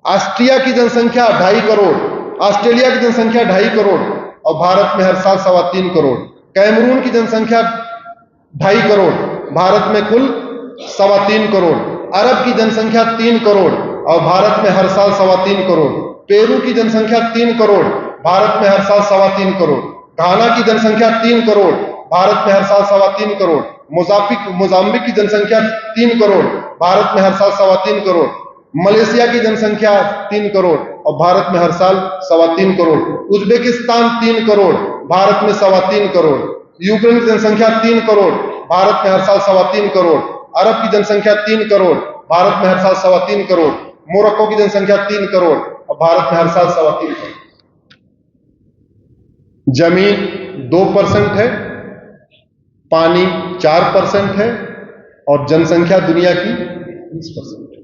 Speaker 1: ऑस्ट्रिया की जनसंख्या 2.5 करोड़, ऑस्ट्रेलिया की जनसंख्या 2.5 करोड़ और भारत में हर साल 3.25 करोड़। कैमरून की जनसंख्या 2.5 करोड़, भारत में कुल 3.25 करोड़। अरब की जनसंख्या 3 करोड़ और भारत में हर साल 3.25 करोड़। पेरू की जनसंख्या 3 करोड़, भारत में हर साल 3.25 करोड़। घाना की जनसंख्या 3 करोड़, भारत में हर साल 3.25 करोड़। मोजाम्बिक की जनसंख्या 3 करोड़, भारत में हर साल 3.25 करोड़। मलेशिया की जनसंख्या 3 करोड़ और भारत में हर साल 3.25 करोड़। उज्बेकिस्तान 3 करोड़, भारत में 3.25 करोड़। यूक्रेन की जनसंख्या 3 करोड़, भारत में हर साल 3.25 करोड़। अरब की जनसंख्या 3 करोड़, भारत में हर साल 3.25 करोड़। मोरक्को की जनसंख्या 3 करोड़ और भारत में हर साल 3.25 करोड़। जमीन 2% है, पानी 4% है और जनसंख्या दुनिया की 20% है।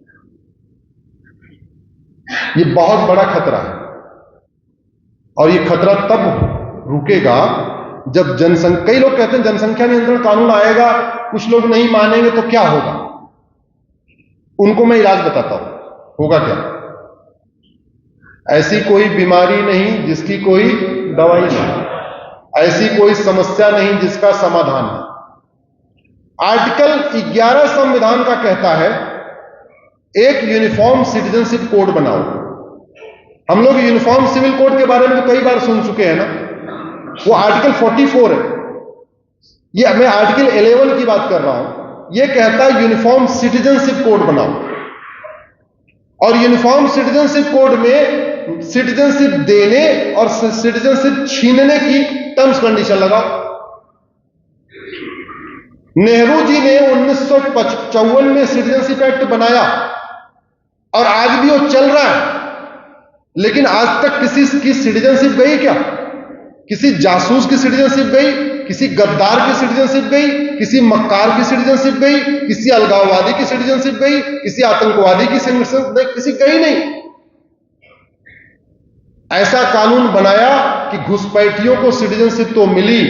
Speaker 1: ये बहुत बड़ा खतरा है और ये खतरा तब रुकेगा जब जनसंख्या, कई लोग कहते हैं जनसंख्या नियंत्रण कानून आएगा, कुछ लोग नहीं मानेंगे तो क्या होगा? उनको मैं इलाज बताता हूं, होगा क्या? ऐसी कोई बीमारी नहीं जिसकी कोई दवाई नहीं, ऐसी कोई समस्या नहीं जिसका समाधान नहीं। आर्टिकल 11 संविधान का कहता है एक यूनिफॉर्म सिटीजनशिप कोड बनाओ। हम लोग यूनिफॉर्म सिविल कोड के बारे में तो कई बार सुन चुके हैं ना, वो आर्टिकल 44 है। ये मैं आर्टिकल 11 की बात कर रहा हूं। ये कहता है यूनिफॉर्म सिटीजनशिप कोड बनाओ और यूनिफॉर्म सिटीजनशिप कोड में सिटीजनशिप देने और सिटीजनशिप छीनने की टर्म्स कंडीशन लगाओ। नेहरू जी ने 1954 में सिटीजनशिप एक्ट बनाया और आज भी वो चल रहा है। लेकिन आज तक किसी की सिटीजनशिप गई क्या? किसी जासूस की सिटीजनशिप गई? किसी गद्दार की सिटीजनशिप गई? किसी मक्कार की सिटीजनशिप गई? किसी अलगाववादी की सिटीजनशिप गई? किसी आतंकवादी की सिटीजनशिप नहीं, किसी गई नहीं। ऐसा कानून बनाया कि घुसपैठियों को सिटीजनशिप तो मिली,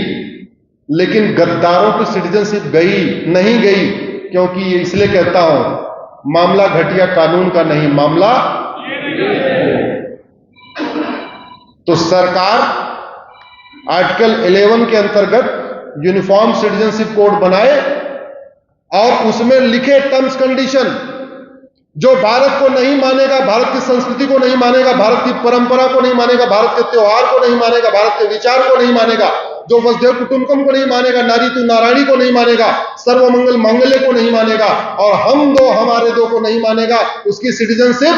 Speaker 1: लेकिन गद्दारों की सिटीजनशिप गई नहीं गई। क्योंकि इसलिए कहता हूं, मामला घटिया कानून का नहीं, मामला तो सरकार आर्टिकल 11 के अंतर्गत यूनिफॉर्म सिटीजनशिप कोड बनाए और उसमें लिखे टर्म्स कंडीशन। जो भारत को नहीं मानेगा, भारत की संस्कृति को नहीं मानेगा, भारत की परंपरा को नहीं मानेगा, भारत के त्योहार को नहीं मानेगा, भारत के विचार को नहीं मानेगा, जो वसुधैव कुटुंबकम को नहीं मानेगा, नारी तू नारायणी को नहीं मानेगा, सर्वमंगल मांगल्य को नहीं मानेगा, और हम दो हमारे दो को नहीं मानेगा, उसकी सिटीजनशिप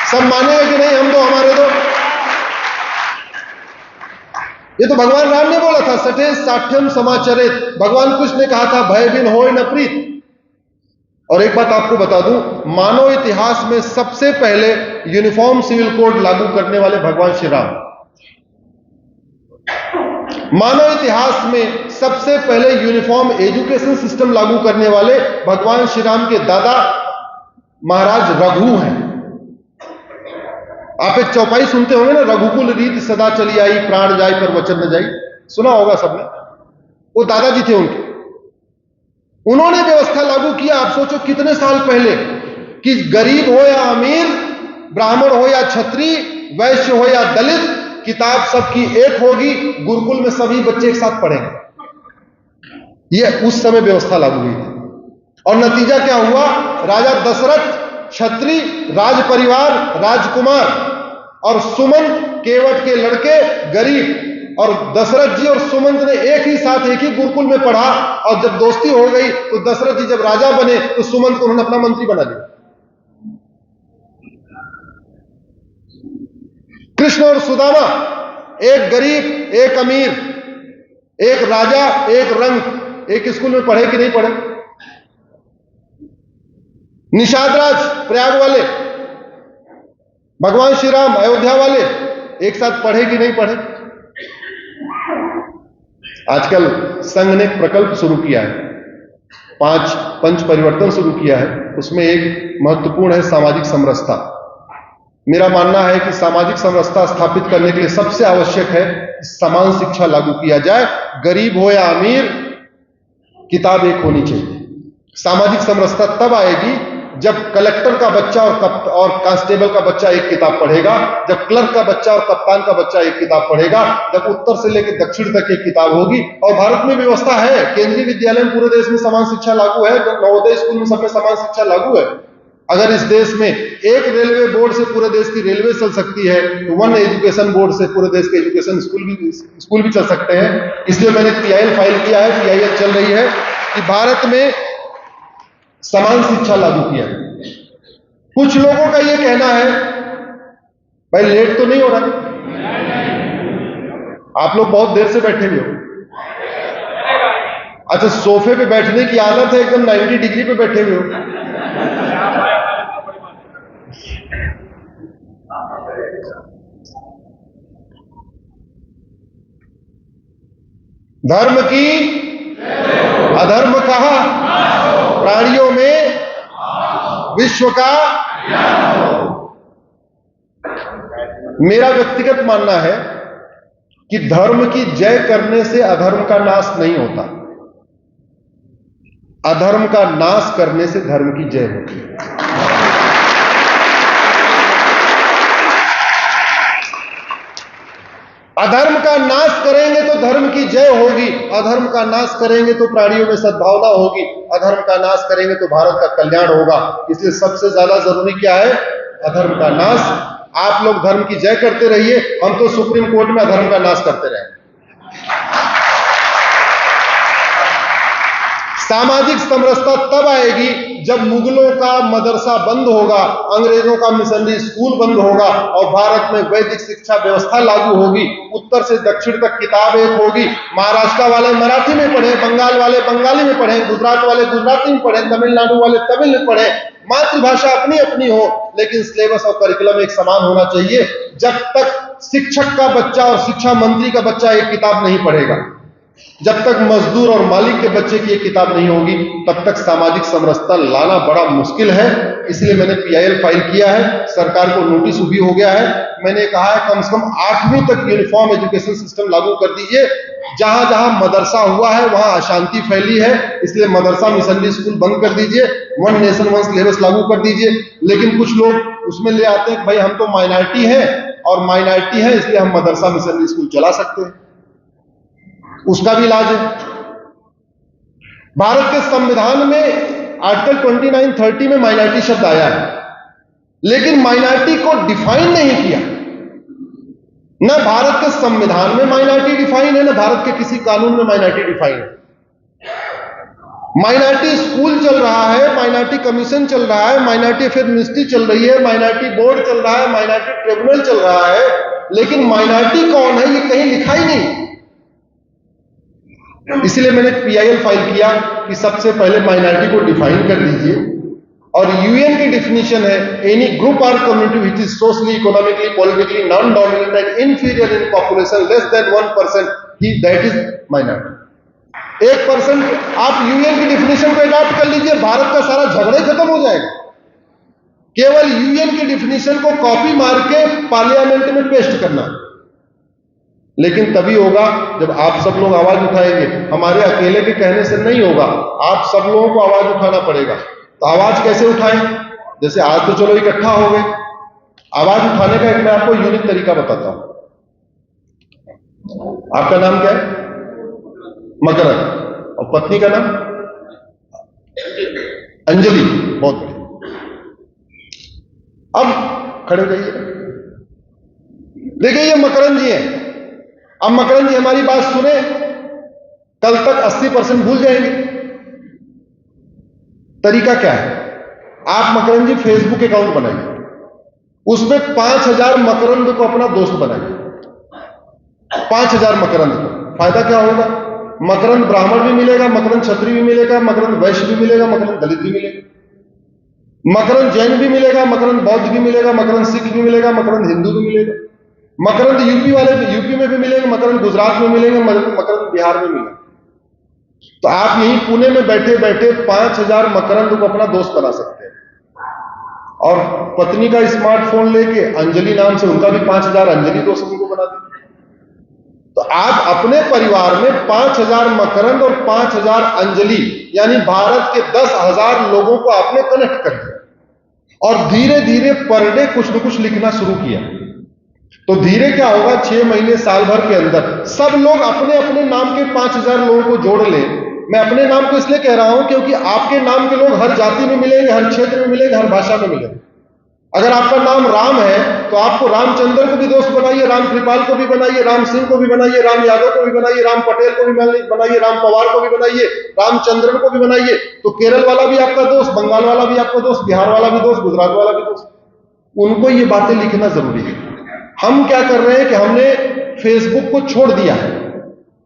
Speaker 1: सब मानेगा कि नहीं? हम दो हमारे दो। ये तो भगवान राम ने बोला था, सठे साठ्यम समाचरित। भगवान कृष्ण ने कहा था, भय बिन होय न प्रीत। और एक बात आपको बता दूं, मानव इतिहास में सबसे पहले यूनिफॉर्म सिविल कोड लागू करने वाले भगवान श्री राम। मानव इतिहास में सबसे पहले यूनिफॉर्म एजुकेशन सिस्टम लागू करने वाले भगवान श्री राम के दादा महाराज रघु हैं। आप एक चौपाई सुनते होंगे ना, रघुकुल रीत सदा चली आई, प्राण जाए पर वचन न जाई। सुना होगा सबने। वो दादाजी थे उनके। उन्होंने व्यवस्था लागू किया, आप सोचो कितने साल पहले, कि गरीब हो या अमीर, ब्राह्मण हो या क्षत्रिय, वैश्य हो या दलित, किताब सबकी एक होगी, गुरुकुल में सभी बच्चे एक साथ पढ़ेंगे। यह उस समय व्यवस्था लागू हुई थी। और नतीजा क्या हुआ? राजा दशरथ क्षत्रिय, राज परिवार, राजकुमार, और सुमंत केवट के लड़के गरीब, और दशरथ जी और सुमंत ने एक ही साथ एक ही गुरुकुल में पढ़ा, और जब दोस्ती हो गई तो दशरथ जी जब राजा बने तो सुमंत को उन्होंने अपना मंत्री बना दिया। कृष्ण और सुदामा, एक गरीब एक अमीर, एक राजा एक रंग, एक स्कूल में पढ़े कि नहीं पढ़े? निषाद राज प्रयाग वाले, भगवान श्री राम अयोध्या वाले, एक साथ पढ़े कि नहीं पढ़े? आजकल संघ ने एक प्रकल्प शुरू किया है, 5 पंच परिवर्तन शुरू किया है। उसमें एक महत्वपूर्ण है सामाजिक समरसता। मेरा मानना है कि सामाजिक समरसता स्थापित करने के लिए सबसे आवश्यक है समान शिक्षा लागू किया जाए। गरीब हो या अमीर, किताब एक होनी चाहिए। सामाजिक समरसता तब आएगी जब कलेक्टर का बच्चा और कांस्टेबल का बच्चा एक किताब पढ़ेगा, जब क्लर्क का बच्चा और कप्तान का बच्चा एक किताब पढ़ेगा, जब उत्तर से लेकर दक्षिण तक एक किताब होगी। और भारत में व्यवस्था है, केंद्रीय विद्यालय में पूरे देश में समान शिक्षा लागू है, नवोदय स्कूल में सब में समान शिक्षा लागू है। अगर इस देश में एक रेलवे बोर्ड से पूरे देश की रेलवे चल सकती है, तो वन एजुकेशन बोर्ड से पूरे देश के एजुकेशन स्कूल भी चल सकते हैं। इसलिए मैंने PIL फाइल किया है, PIL चल रही है कि भारत में समान शिक्षा लागू किया। कुछ लोगों का यह कहना है, भाई लेट तो नहीं हो रहा? आप लोग बहुत देर से बैठे हुए हो। अच्छा, सोफे पे बैठने की आदत है, एकदम 90 डिग्री पे बैठे हुए हो। धर्म की अधर्म कहा, प्राणियों में विश्व का। मेरा व्यक्तिगत मानना है कि धर्म की जय करने से अधर्म का नाश नहीं होता, अधर्म का नाश करने से धर्म की जय होती है। अधर्म का नाश करेंगे तो धर्म की जय होगी, अधर्म का नाश करेंगे तो प्राणियों में सद्भावना होगी, अधर्म का नाश करेंगे तो भारत का कल्याण होगा। इसलिए सबसे ज्यादा जरूरी क्या है? अधर्म का नाश। आप लोग धर्म की जय करते रहिए, हम तो सुप्रीम कोर्ट में अधर्म का नाश करते रहेंगे। सामाजिक समरसता तब आएगी जब मुगलों का मदरसा बंद होगा, अंग्रेजों का मिशनरी स्कूल बंद होगा और भारत में वैदिक शिक्षा व्यवस्था लागू होगी। उत्तर से दक्षिण तक किताब एक होगी। महाराष्ट्र वाले मराठी में पढ़े, बंगाल वाले बंगाली में पढ़े, गुजरात वाले गुजराती में पढ़े, तमिलनाडु वाले तमिल में पढ़े, मातृभाषा अपनी अपनी हो, लेकिन सिलेबस और करिकुलम एक समान होना चाहिए। जब तक शिक्षक का बच्चा और शिक्षा मंत्री का बच्चा एक किताब नहीं पढ़ेगा, जब तक मजदूर और मालिक के बच्चे की एक किताब नहीं होगी, तब तक सामाजिक समरसता लाना बड़ा मुश्किल है। इसलिए मैंने PIL फाइल किया है, सरकार को नोटिस भी हो गया है। मैंने कहा है कम से कम 8वीं तक यूनिफॉर्म एजुकेशन सिस्टम लागू कर दीजिए। जहां जहां मदरसा हुआ है वहां अशांति फैली है, इसलिए मदरसा मिशनरी स्कूल बंद कर दीजिए, वन नेशन वन सिलेबस लागू कर दीजिए। लेकिन कुछ लोग उसमें ले आते हैं भाई हम तो माइनॉरिटी हैं और माइनॉरिटी है इसलिए हम मदरसा मिशनरी स्कूल चला सकते हैं, उसका भी इलाज है। भारत के संविधान में आर्टिकल 29-30 में माइनॉरिटी शब्द आया है, लेकिन माइनॉरिटी को डिफाइन नहीं किया। न भारत के संविधान में माइनॉरिटी डिफाइन है, न भारत के किसी कानून में माइनॉरिटी डिफाइन है। माइनॉरिटी स्कूल चल रहा है, माइनॉरिटी कमीशन चल रहा है, माइनॉरिटी अफेयर मिनिस्ट्री चल रही है, माइनॉरिटी बोर्ड चल रहा है, माइनॉरिटी ट्रिब्यूनल चल रहा है, लेकिन माइनॉरिटी कौन है ये कहीं लिखा ही नहीं। इसलिए मैंने PIL फाइल किया कि सबसे पहले माइनॉरिटी को डिफाइन कर दीजिए। और UN की डिफिनीशन है एनी ग्रुप और community which is socially, economically, politically non dominant and inferior in population less than 1%, he that is minority. 1% आप UN की डिफिनीशन को अडॉप्ट कर लीजिए, भारत का सारा झगड़ा ही खत्म हो जाएगा। केवल UN की डिफिनीशन को कॉपी मार के पार्लियामेंट में पेस्ट करना, लेकिन तभी होगा जब आप सब लोग आवाज उठाएंगे। हमारे अकेले के कहने से नहीं होगा, आप सब लोगों को आवाज उठाना पड़ेगा। तो आवाज कैसे उठाएं? जैसे आज तो चलो इकट्ठा हो गए, आवाज उठाने का एक मैं आपको यूनिक तरीका बताता हूं। आपका नाम क्या है? मकरंद। और पत्नी का नाम? अंजलि। बहुत बढ़िया। अब खड़े हो जाइए। देखिए ये मकरंद जी हैं। अब मकरंद जी हमारी बात सुने, कल तक 80% भूल जाएंगे। तरीका क्या है? आप मकरंद जी फेसबुक अकाउंट बनाइए, उसमें 5000 मकरंद को अपना दोस्त बनाइए। 5000 मकरंद को फायदा क्या होगा? मकरंद ब्राह्मण भी मिलेगा, मकरंद क्षत्रिय भी मिलेगा, मकरंद वैश्य भी मिलेगा, मकरंद दलित भी मिलेगा, मकरंद जैन भी मिलेगा, मकरंद बौद्ध भी मिलेगा, मकरंद सिख भी मिलेगा, मकरंद हिंदू भी मिलेगा, मकरंद यूपी वाले यूपी में भी मिलेंगे, मकरंद गुजरात में मिलेंगे, मकरंद बिहार में मिलेंगे। तो आप यहीं पुणे में बैठे बैठे 5000 मकरंद को अपना दोस्त बना सकते हैं। और पत्नी का स्मार्टफोन लेके अंजलि नाम से उनका भी 5000 अंजलि दोस्त उनको बना दें। तो आप अपने परिवार में 5000 मकरंद और 5000 अंजलि, यानी भारत के 10,000 लोगों को आपने कनेक्ट कर दिया। और धीरे धीरे पर डे कुछ न कुछ लिखना शुरू किया। तो धीरे क्या होगा, 6 महीने साल भर के अंदर सब लोग अपने अपने नाम के 5000 लोगों को जोड़ लें। मैं अपने नाम को इसलिए कह रहा हूं क्योंकि आपके नाम के लोग हर जाति में मिलेंगे, हर क्षेत्र में मिलेंगे, हर भाषा में मिलेंगे। अगर आपका नाम राम है तो आपको रामचंद्र को भी दोस्त बनाइए, राम कृपाल को भी बनाइए, राम सिंह को भी बनाइए, राम यादव को भी बनाइए, राम पटेल को भी बनाइए, राम पवार को भी बनाइए, रामचंद्रन को भी बनाइए। तो केरल वाला भी आपका दोस्त, बंगाल वाला भी आपका दोस्त, बिहार वाला भी दोस्त, गुजरात वाला भी दोस्त। उनको ये बातें लिखना जरूरी है। हम क्या कर रहे हैं कि हमने फेसबुक को छोड़ दिया है,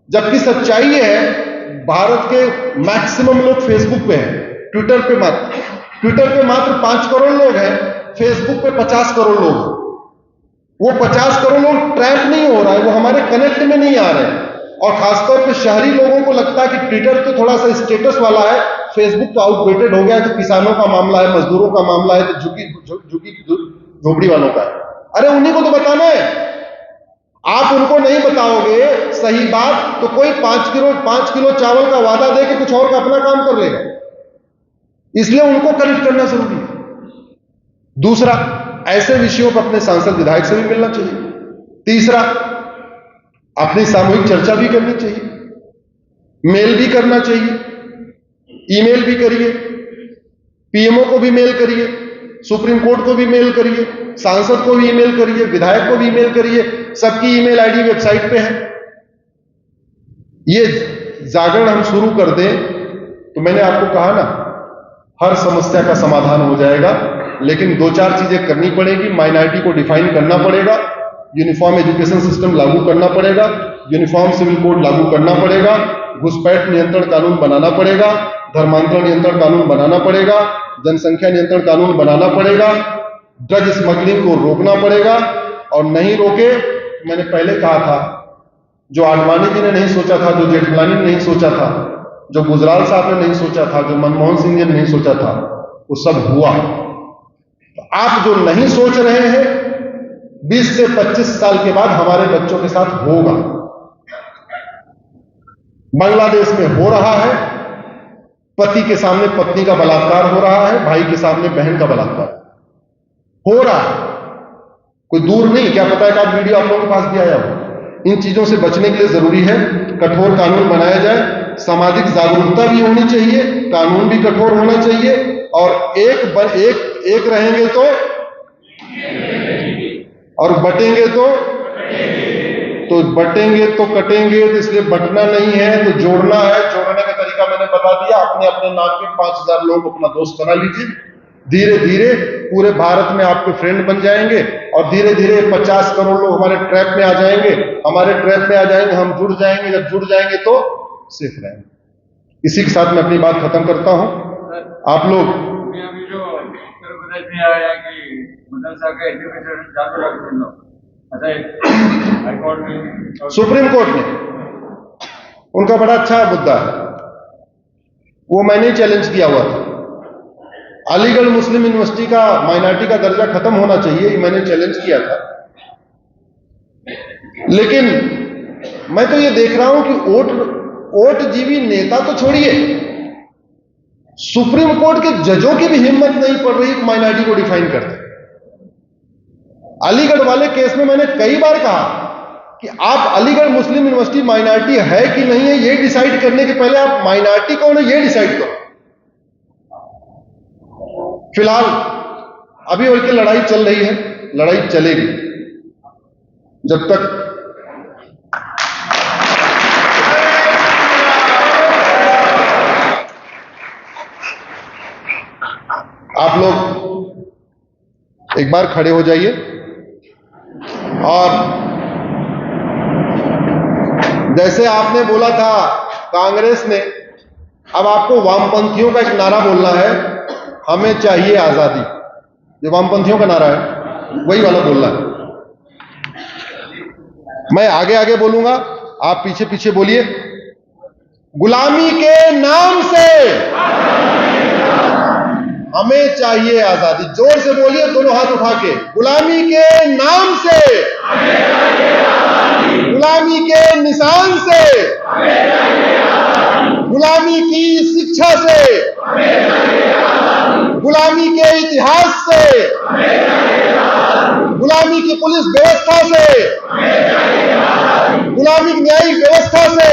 Speaker 1: जबकि सच्चाई ये है भारत के मैक्सिमम लोग फेसबुक पे हैं। ट्विटर पे मात्र 5 करोड़ लोग हैं, फेसबुक पे 50 करोड़ लोग हैं। वो 50 करोड़ लोग ट्रैप नहीं हो रहा है, वो हमारे कनेक्ट में नहीं आ रहे हैं। और खासतौर पे शहरी लोगों को लगता है कि ट्विटर तो थोड़ा सा स्टेटस वाला है, फेसबुक तो आउटडेटेड हो गया है, तो किसानों का मामला है, मजदूरों का मामला है, तो झुकी झोपड़ी वालों का है। अरे उन्हीं को तो बताना है, आप उनको नहीं बताओगे सही बात तो कोई 5 किलो चावल का वादा दे के कुछ और का अपना काम कर लेगा। इसलिए उनको कनेक्ट करना जरूरी है। दूसरा, ऐसे विषयों पर अपने सांसद विधायक से भी मिलना चाहिए। तीसरा, अपनी सामूहिक चर्चा भी करनी चाहिए, मेल भी करना चाहिए, ईमेल भी करिए, पीएमओ को भी मेल करिए, सुप्रीम कोर्ट को भी मेल करिए, सांसद को भी ईमेल करिए, विधायक को भी ईमेल करिए। सबकी ईमेल आईडी वेबसाइट पे है। ये जागरण हम शुरू कर दें तो मैंने आपको कहा ना, हर समस्या का समाधान हो जाएगा। लेकिन 2-4 चीजें करनी पड़ेगी। माइनॉरिटी को डिफाइन करना पड़ेगा, यूनिफॉर्म एजुकेशन सिस्टम लागू करना पड़ेगा, यूनिफॉर्म सिविल कोड लागू करना पड़ेगा, घुसपैठ नियंत्रण कानून बनाना पड़ेगा, धर्मांतरण नियंत्रण कानून बनाना पड़ेगा, जनसंख्या नियंत्रण कानून बनाना पड़ेगा, ड्रग स्मगलिंग को रोकना पड़ेगा, और नहीं रोके, मैंने पहले कहा था, जो आडवाणी जी ने नहीं सोचा था, जो जेठमलानी ने नहीं सोचा था, जो गुजराल साहब ने नहीं सोचा था, जो मनमोहन सिंह ने नहीं सोचा था, वो सब हुआ। तो आप जो नहीं सोच रहे हैं, 20 से 25 साल के बाद हमारे बच्चों के साथ होगा। बांग्लादेश में हो रहा है, पति के सामने पत्नी का बलात्कार हो रहा है, भाई के सामने बहन का बलात्कार हो रहा है, कोई दूर नहीं। क्या पता है कि आप वीडियो आप लोगों के पास भी आया हो। इन चीजों से बचने के लिए जरूरी है कठोर कानून बनाया जाए, सामाजिक जागरूकता भी होनी चाहिए, कानून भी कठोर होना चाहिए, और एक रहेंगे तो और बटेंगे तो बटेंगे तो कटेंगे। तो इसलिए बटना नहीं है तो जोड़ना है। जोड़ने का तरीका मैंने बता दिया। अपने अपने नाम के 5000 लोग अपना दोस्त बना लीजिए। धीरे धीरे पूरे भारत में आपके फ्रेंड बन जाएंगे, और धीरे धीरे 50 करोड़ लोग हमारे ट्रैप में आ जाएंगे। हम जुड़ जाएंगे। जब जुड़ जाएंगे तो सेफ रहेंगे। इसी के साथ मैं अपनी बात खत्म करता हूं। आप लोग
Speaker 2: जो उत्तर प्रदेश में आया कि मदरसा का एजुकेशन चालू रख देना, हाईकोर्ट में,
Speaker 1: सुप्रीम कोर्ट में उनका बड़ा अच्छा मुद्दा है, वो मैंने चैलेंज किया हुआ था। अलीगढ़ मुस्लिम यूनिवर्सिटी का माइनॉरिटी का दर्जा खत्म होना चाहिए, ये मैंने चैलेंज किया था। लेकिन मैं तो ये देख रहा हूं कि ओट जीवी नेता तो छोड़िए, सुप्रीम कोर्ट के जजों की भी हिम्मत नहीं पड़ रही माइनॉरिटी को डिफाइन करते। अलीगढ़ वाले केस में मैंने कई बार कहा कि आप अलीगढ़ मुस्लिम यूनिवर्सिटी माइनॉरिटी है कि नहीं है, ये डिसाइड करने के पहले आप माइनॉरिटी कौन है ये डिसाइड करो। फिलहाल अभी और की लड़ाई चल रही है, लड़ाई चलेगी जब तक आप लोग एक बार खड़े हो जाइए। और जैसे आपने बोला था कांग्रेस ने, अब आपको वामपंथियों का एक नारा बोलना है, हमें चाहिए आजादी। जो वामपंथियों का नारा है वही वाला बोलना है। मैं आगे आगे बोलूंगा, आप पीछे पीछे बोलिए। गुलामी के नाम से हमें चाहिए आजादी। जोर से बोलिए दोनों हाथ उठा के। गुलामी के नाम से, गुलामी के निशान से, गुलामी की शिक्षा से, गुलामी के इतिहास से, गुलामी की पुलिस व्यवस्था से, गुलामी की न्यायिक व्यवस्था से,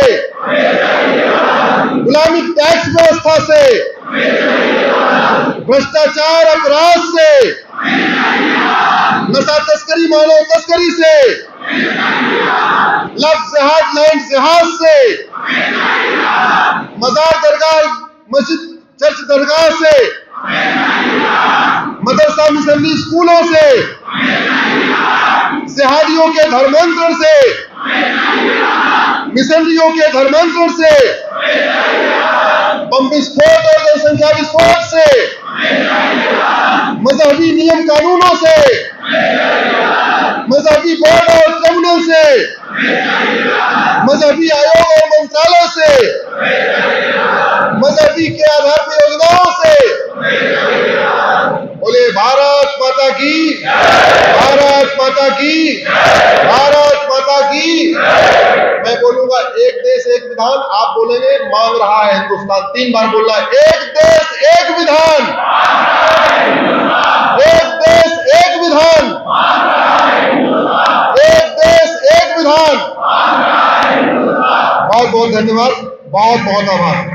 Speaker 1: गुलामी की टैक्स व्यवस्था से, भ्रष्टाचार अपराध से, नशा तस्करी मानव तस्करी से, लव जिहाद लैंड जिहाद से, मजार दरगाह मस्जिद चर्च दरगाह से, मदरसा मिशनरी स्कूलों से, जिहादियों के धर्मांतरण से, मिशनरियों के धर्मांतरण से, बम विस्फोट और जनसंख्या विस्फोट से, मजहबी नियम कानूनों से, मजहबी बोर्ड और ट्रिब्यूनल से, मजहबी आयोग और मंत्रालय से, मजहबी के आधार पर योजनाओं से। बोले भारत माता की, भारत माता की, भारत माता की। मैं बोलूंगा एक देश एक विधान, आप बोलेंगे मांग रहा है हिंदुस्तान। 3 बार बोल रहा है, एक देश एक विधान, एक देश एक विधान, एक देश एक विधान। बहुत बहुत धन्यवाद, बहुत बहुत आभार।